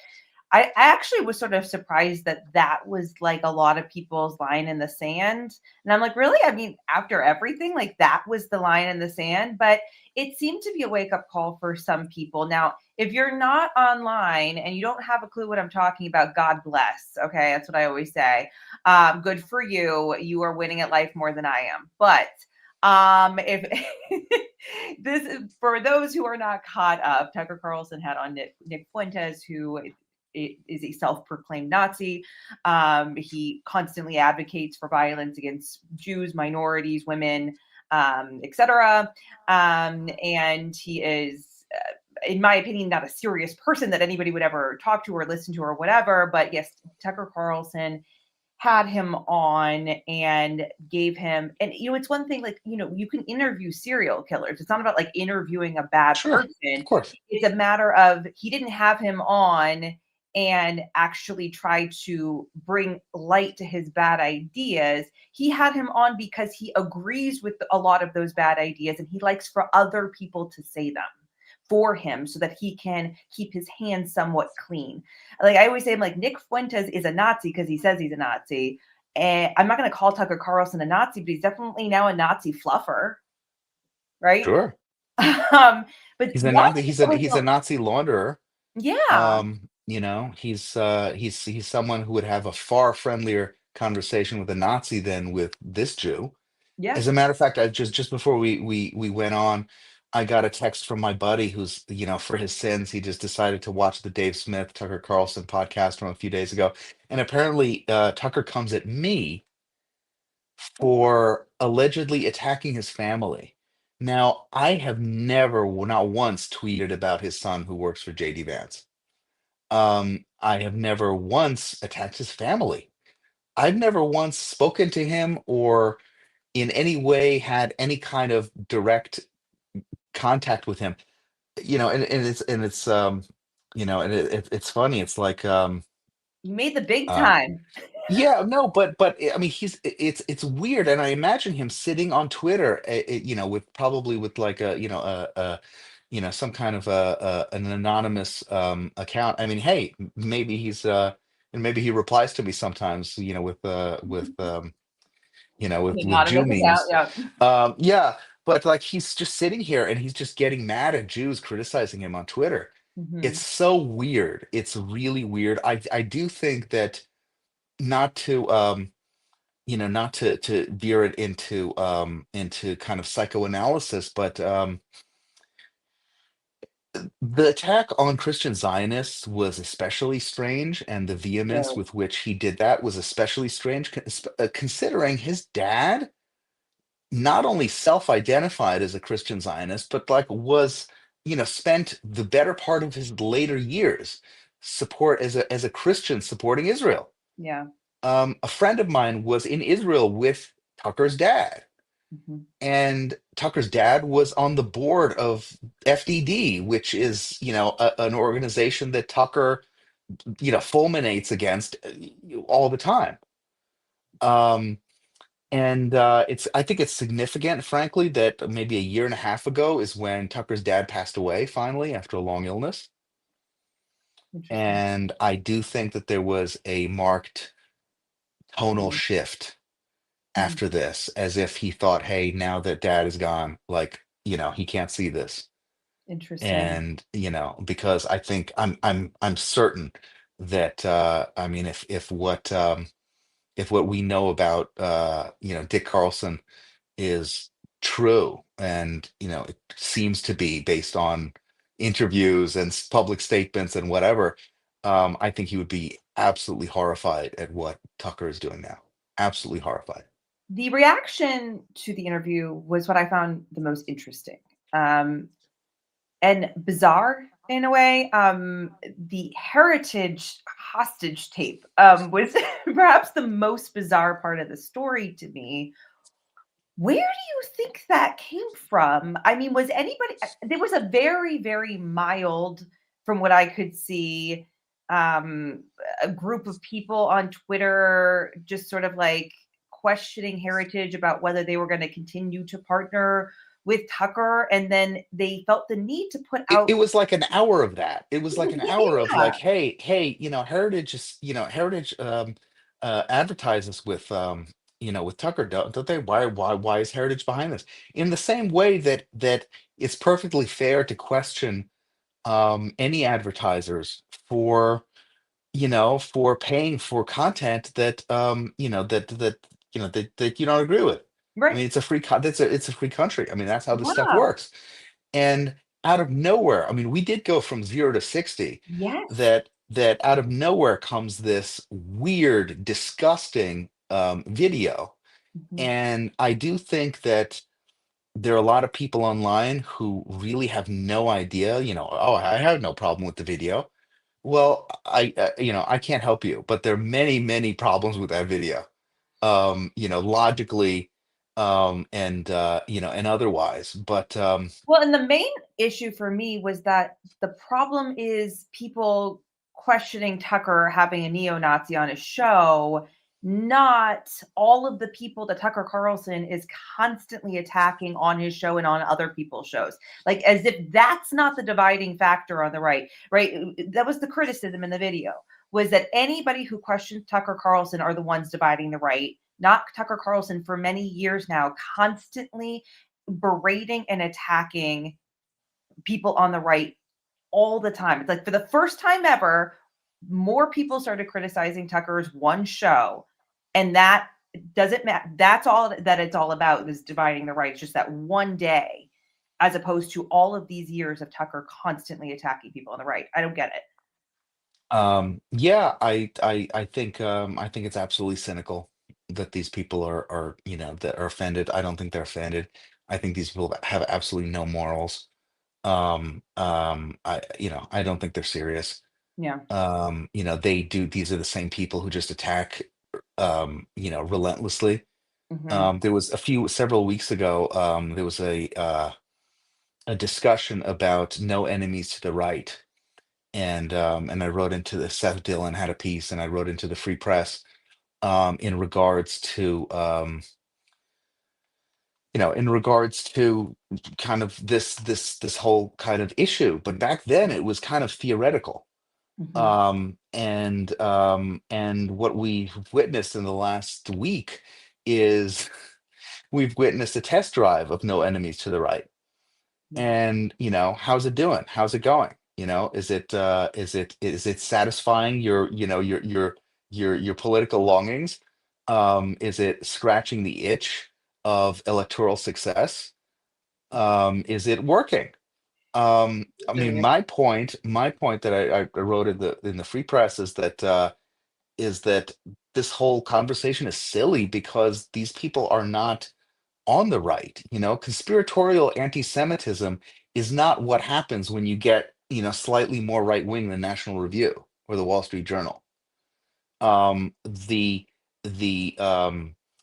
I actually was sort of surprised that that was like a lot of people's line in the sand. And I'm like, really? I mean, after everything, like that was the line in the sand. But it seemed to be a wake up call for some people. Now, if you're not online and you don't have a clue what I'm talking about, God bless. Okay. That's what I always say. Good for you. You are winning at life more than I am. But if this, for those who are not caught up, Tucker Carlson had on Nick Fuentes, who is a self-proclaimed Nazi. He constantly advocates for violence against Jews, minorities, women, etc. And he is, in my opinion, not a serious person that anybody would ever talk to or listen to or whatever. But yes, Tucker Carlson had him on and gave him, and it's one thing, like, you can interview serial killers. It's not about like interviewing a bad Sure, of person. course. It's a matter of, he didn't have him on and actually try to bring light to his bad ideas. He had him on because he agrees with a lot of those bad ideas, and he likes for other people to say them for him so that he can keep his hands somewhat clean. Like I always say, I'm like, Nick Fuentes is a Nazi because he says he's a Nazi. And I'm not going to call Tucker Carlson a Nazi, but he's definitely now a Nazi fluffer, right? Sure. um, but He's a watching Nazi. him, He's a Nazi launderer. yeah, He's someone who would have a far friendlier conversation with a Nazi than with this Jew. yeah, As a matter of fact, I just before we went on, I got a text from my buddy who's, for his sins, he just decided to watch the Dave Smith Tucker Carlson podcast from a few days ago. And apparently Tucker comes at me for allegedly attacking his family. Now, I have never, not once, tweeted about his son who works for JD Vance. I have never once attacked his family. I've never once spoken to him or in any way had any kind of direct contact with him. It's funny. It's like you made the big uh time. yeah, no, but I mean, it's weird, and I imagine him sitting on Twitter, with probably with like some kind of an anonymous account. I mean, hey, maybe and maybe he replies to me sometimes, with Jew Anonymous account, memes. yeah. Yeah, but like he's just sitting here and he's just getting mad at Jews criticizing him on Twitter. It's Mhm. so weird. It's really weird. I do think that, not to not to veer it into kind of psychoanalysis, but the attack on Christian Zionists was especially strange, and the vehemence Really. with which he did that was especially strange, considering his dad not only self-identified as a Christian Zionist, but like was spent the better part of his later years as a Christian supporting Israel. Yeah. A friend of mine was in Israel with Tucker's dad, Mhm. and Tucker's dad was on the board of FDD, which is, an organization that Tucker, fulminates against all the time. Um, and I think it's significant, frankly, that maybe a year and a half ago is when Tucker's dad passed away finally after a long illness. Interesting. And I do think that there was a marked tonal Mhm. shift Mhm. after this, as if he thought, hey, now that dad is gone, like, he can't see this. Interesting. And, because I think I'm certain that I mean, if what we know about Dick Carlson is true, and it seems to be based on interviews and public statements and whatever, I think he would be absolutely horrified at what Tucker is doing now. Absolutely horrified. The reaction to the interview was what I found the most interesting. Um, and bizarre in a way. The heritage hostage tape was perhaps the most bizarre part of the story to me. Where do you think that came from? I mean, was anybody there was a very, very mild, from what I could see, um, a group of people on Twitter just sort of like questioning Heritage about whether they were going to continue to partner with Tucker. And then they felt the need to put It out, was like an hour of that. It was like an hour of yeah, like, hey, Heritage is, Heritage advertises with Tucker, don't they? Why is Heritage behind this? In the same way that it's perfectly fair to question any advertisers for paying for content that you don't agree with. I right. mean, it's a free country. I mean, that's how this stuff Yeah. works. And out of nowhere, I mean, we did go from 0 to 60. Yes. That out of nowhere comes this weird, disgusting video. Mhm. And I do think that there are a lot of people online who really have no idea, oh, I have no problem with the video. Well, I can't help you, but there are many, many problems with that video. Logically, and otherwise. But Well, and the main issue for me was that the problem is people questioning Tucker having a neo-Nazi on his show, not all of the people that Tucker Carlson is constantly attacking on his show and on other people's shows. Like as if that's not the dividing factor on the right, right? That was the criticism in the video, was that anybody who questions Tucker Carlson are the ones dividing the right, not Tucker Carlson for many years now, constantly berating and attacking people on the right all the time. It's like for the first time ever, more people started criticizing Tucker's one show, and that doesn't matter. That's all that it's all about is dividing the right. It's just that one day, as opposed to all of these years of Tucker constantly attacking people on the right. I don't get it. yeah, I think it's absolutely cynical that these people that are offended. I don't think they're offended. I think these people have absolutely no morals. I don't think they're serious. Yeah. These are the same people who just attack relentlessly. Hmm. There was several weeks ago, there was a discussion about no enemies to the right. And I wrote into the Seth Dillon had a piece, and I wrote into the Free Press in regards to kind of this whole kind of issue. But back then it was kind of theoretical. Hmm. And what we've witnessed in the last week is we've witnessed a test drive of no enemies to the right. Yeah. And how's it doing? How's it going? Is it satisfying your political longings? Is it scratching the itch of electoral success? Is it working? I mean, Serious. my point that I wrote in the Free Press is that this whole conversation is silly because these people are not on the right. Conspiratorial anti-Semitism is not what happens when you get, slightly more right wing than National Review or the Wall Street Journal. Um, the the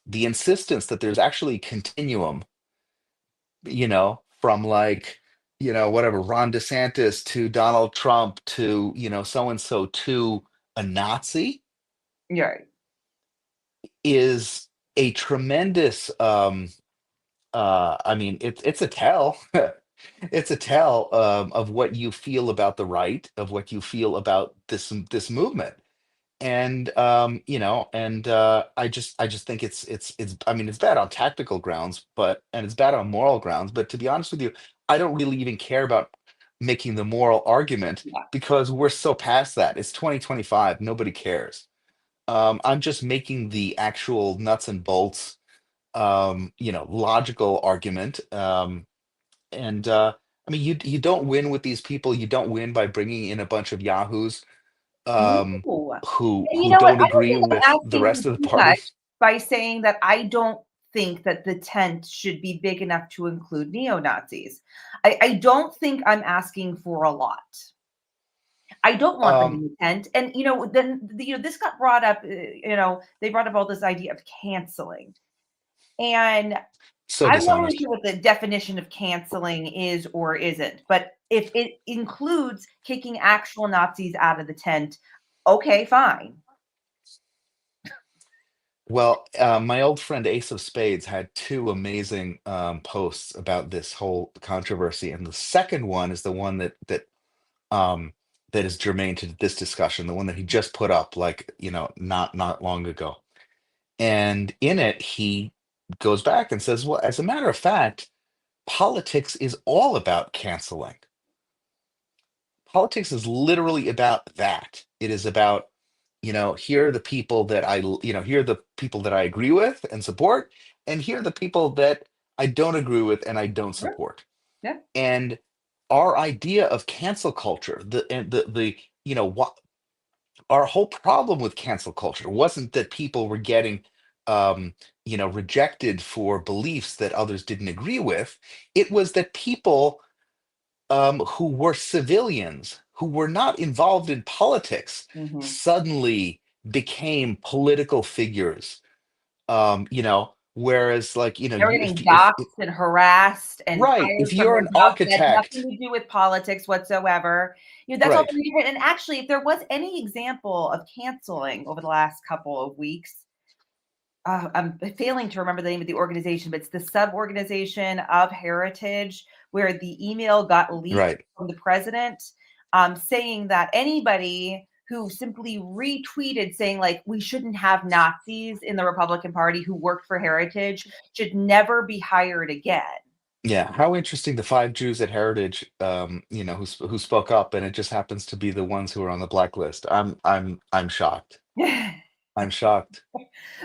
the insistence that there's actually continuum, from like, whatever, Ron DeSantis to Donald Trump to, so and so to a Nazi You're right. is a tremendous I mean, it's a tell. It's a tell of what you feel about the right, of what you feel about this movement. And I just think it's I mean, it's bad on tactical grounds, and it's bad on moral grounds. But to be honest with you, I don't really even care about making the moral argument Yeah. because we're so past that. It's 2025. Nobody cares. I'm just making the actual nuts and bolts, logical argument. And I mean, you don't win with these people. You don't win by bringing in a bunch of yahoos um, No. And you who know what? don't I don't agree think I'm with the asking for rest of the too party. much by saying that I don't think that the tent should be big enough to include neo Nazis. I don't think I'm asking for a lot. I don't want them Um, in the tent. And then this got brought up. They brought up all this idea of canceling, and so I'm not really dishonest. sure what the definition of canceling is or isn't. But if it includes kicking actual Nazis out of the tent, okay, fine. Well, my old friend Ace of Spades had two amazing posts about this whole controversy, and the second one is the one um, that is germane to this discussion, the one that he just put up, like, not long ago. And in it, he goes back and says, "Well, as a matter of fact, politics is all about canceling. Politics is literally about that. It is about, here are the people that here are the people that I agree with and support, and here are the people that I don't agree with and I don't Sure. support." Yeah. And our idea of cancel culture, the what our whole problem with cancel culture wasn't that people were getting rejected for beliefs that others didn't agree with. It was that people who were civilians, who were not involved in politics, Mhm. suddenly became political figures. Whereas, like, They were you getting if doxxed and harassed and right, fired if from you're their an jobs that had nothing architect, to do with politics whatsoever. That's all right, very different. And actually, if there was any example of canceling over the last couple of weeks, I'm failing to remember the name of the organization, but it's the sub-organization of Heritage where the email got leaked right, from the president, saying that anybody who simply retweeted saying like we shouldn't have Nazis in the Republican Party who worked for Heritage should never be hired again. yeah. How interesting, the five Jews at Heritage, who spoke up, and it just happens to be the ones who are on the blacklist. I'm shocked. I'm shocked.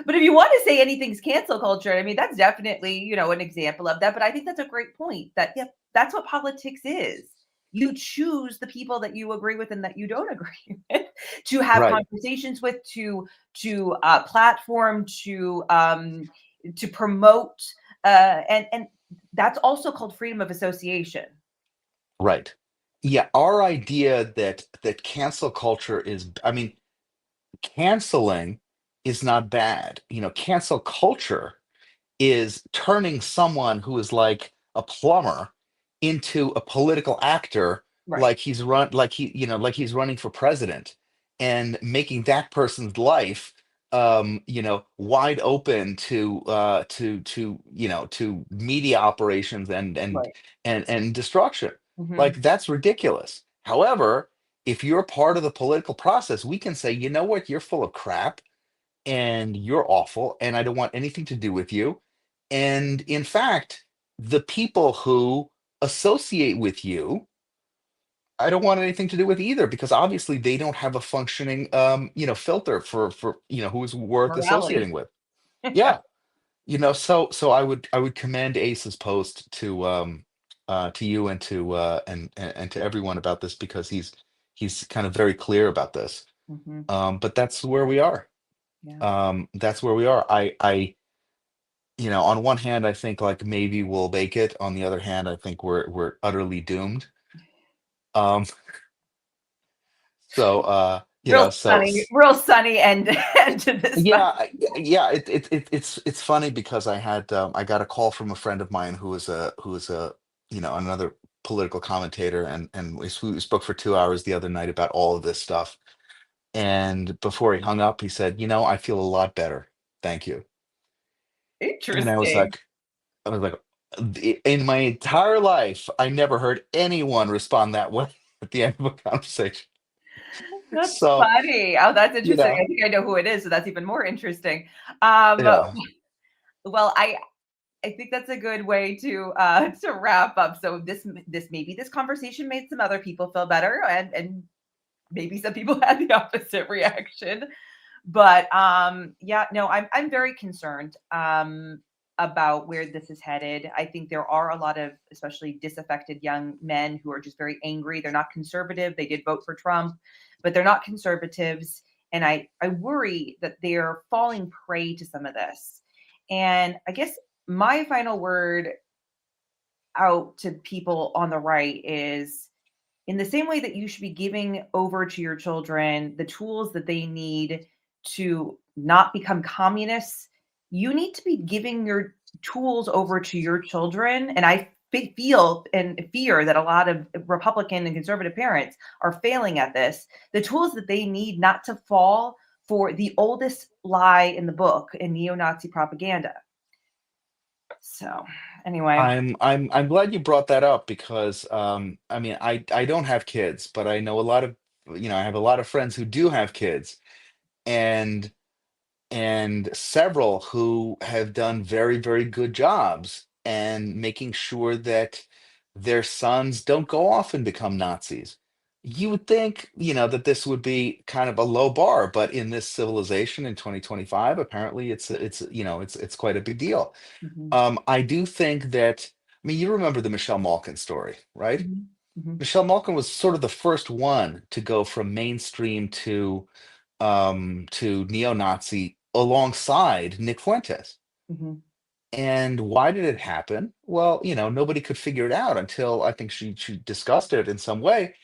But if you want to say anything's cancel culture, I mean, that's definitely, an example of that. But I think that's a great point that, yeah, that's what politics is. You choose the people that you agree with and that you don't agree with to have Right, conversations with, to platform, to promote, and that's also called freedom of association. right. Yeah, our idea that cancel culture is, I mean, canceling is not bad. Cancel culture is turning someone who is like a plumber into a political actor, Right. like he's running for president, and making that person's life wide open to media operations and Right. and destruction. Hmm. Like, that's ridiculous. However, if you're part of the political process, we can say, you know what, you're full of crap and you're awful and I don't want anything to do with you. And in fact, the people who associate with you, I don't want anything to do with either, because obviously they don't have a functioning filter for who's worth Morality. associating with. Yeah. So I would commend Ace's post to you and and to everyone about this, because he's kind of very clear about this. Hmm. But that's where we are. Yeah. That's where we are. I on one hand, I think like maybe we'll make it. On the other hand, I think we're utterly doomed. Um, so Real sunny end, end to this. yeah, yeah. It's funny because I got a call from a friend of mine who is a another political commentator, and we spoke for 2 hours the other night about all of this stuff. And before he hung up, he said, I feel a lot better. Thank you. And Interesting. I was like, in my entire life, I never heard anyone respond that way at the end of a conversation. That's So, funny. Oh, that's you interesting. I know, think I know who it is, so that's even more interesting. Um, yeah. well, I think that's a good way to wrap up. So this maybe this conversation made some other people feel better, and maybe some people had the opposite reaction. But yeah, no, I'm very concerned about where this is headed. I think there are a lot of especially disaffected young men who are just very angry. They're not conservative. They did vote for Trump, but they're not conservatives. And I worry that they're falling prey to some of this. And I guess my final word out to people on the right is in the same way that you should be giving over to your children the tools that they need to not become communists, you need to be giving your tools over to your children. And I feel and fear that a lot of Republican and conservative parents are failing at this. The tools that they need not to fall for the oldest lie in the book in neo-Nazi propaganda. So, anyway. I'm glad you brought that up because I mean I don't have kids, but I know a lot of I have a lot of friends who do have kids, and several who have done very, very good jobs and making sure that their sons don't go off and become Nazis. You would think, that this would be kind of a low bar, but in this civilization in 2025, apparently it's quite a big deal. Mhm, I do think that, I mean, you remember the Michelle Malkin story, right? mhm, mhm, Michelle Malkin was sort of the first one to go from mainstream to neo-Nazi alongside Nick Fuentes. mhm. And why did it happen? Well, nobody could figure it out until I think she discussed it in some way.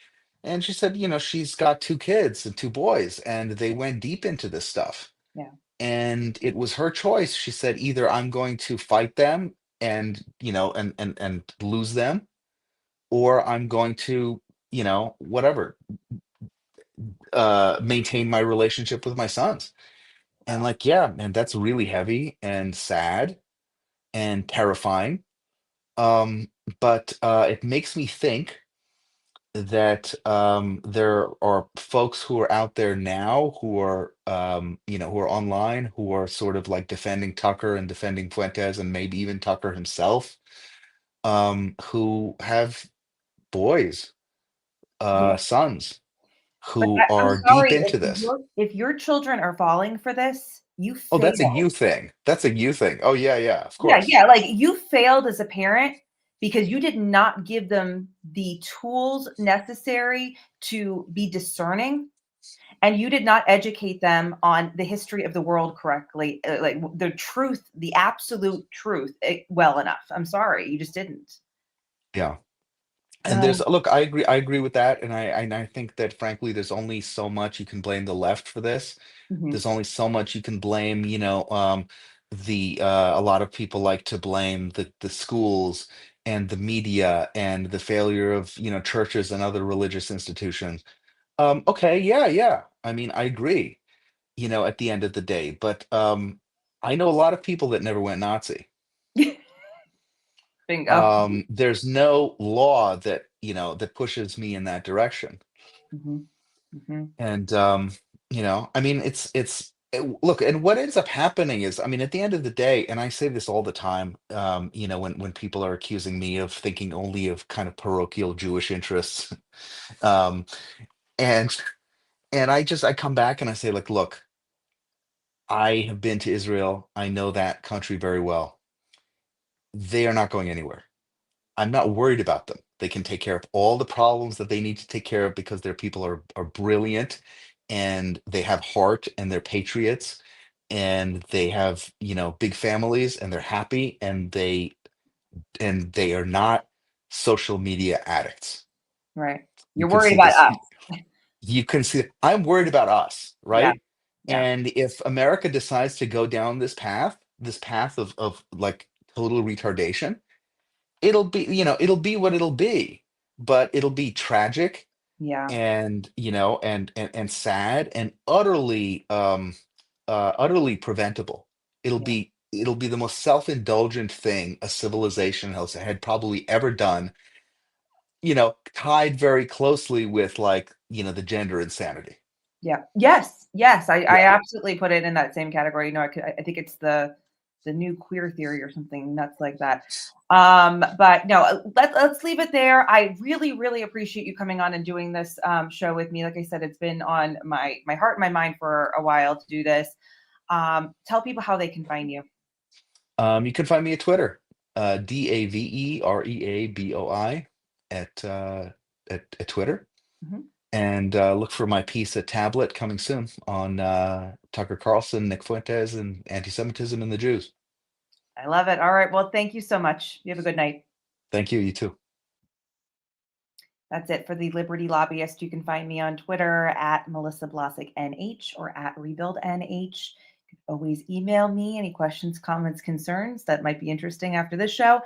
And she said, she's got two kids and two boys, and they went deep into this stuff. Yeah. And it was her choice. She said, either I'm going to fight them and and lose them, or I'm going to, whatever, maintain my relationship with my sons. And Wow. like, yeah, man, that's really heavy and sad and terrifying. Um, but it makes me think that there are folks who are out there now who are, who are online, who are sort of like defending Tucker and defending Fuentes and maybe even Tucker himself, who have boys, Yeah. sons But who I'm are deep sorry into this. if your children are falling for this, you Oh, that's a failed. you thing. That's a you thing. Oh, yeah, yeah, of Yeah, course. yeah, like you failed as a parent because you did not give them the tools necessary to be discerning, and you did not educate them on the history of the world correctly, like the truth, the absolute truth, well enough. I'm sorry, you just didn't. Yeah. And No. look, I agree with that, and I think that frankly, there's only so much you can blame the left for this. Mhm. There's only so much you can blame, the a lot of people like to blame the schools and the media and the failure of, churches and other religious institutions. Okay, yeah, yeah. I mean, I agree, at the end of the day, but I know a lot of people that never went Nazi. Bingo. There's no law that, that pushes me in that direction. Mhm. Mhm. And I mean, look, and what ends up happening is, I mean, at the end of the day, and I say this all the time, when people are accusing me of thinking only of kind of parochial Jewish interests, um, and I come back and I say, like, look, I have been to Israel. I know that country very well. They are not going anywhere. I'm not worried about them. They can take care of all the problems that they need to take care of because their people are brilliant and they have heart and they're patriots. and they have, big families, and they're happy, and they are not social media addicts. Right. You You're can worried see about this. us. You can see. I'm worried about us, Yeah. right? Yeah. And if America decides to go down this path of like total retardation, it'll be what it'll be, but it'll be tragic, Yeah. and and sad, and utterly preventable. Yeah. It'll be the most self-indulgent thing a civilization had probably ever done, tied very closely with, like, the gender insanity. Yeah. Yes. Yes. I Yeah. absolutely put it in that same category. I think it's the new queer theory or something nuts like that. But no, let's leave it there. I really, really appreciate you coming on and doing this show with me. Like I said, it's been on my heart and my mind for a while to do this. Tell people how they can find you. You can find me at Twitter, DaveReaboi at Twitter, Mhm. and look for my piece at Tablet coming soon on Tucker Carlson, Nick Fuentes, and anti-Semitism and the Jews. I love it. All right. Well, thank you so much. You have a good night. Thank you. You too. That's it for the Liberty Lobbyist. You can find me on Twitter at Melissa Blasek NH or at Rebuild NH. You can always email me any questions, comments, concerns that might be interesting after this show.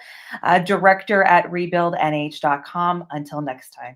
Director at rebuildnh.com. Until next time.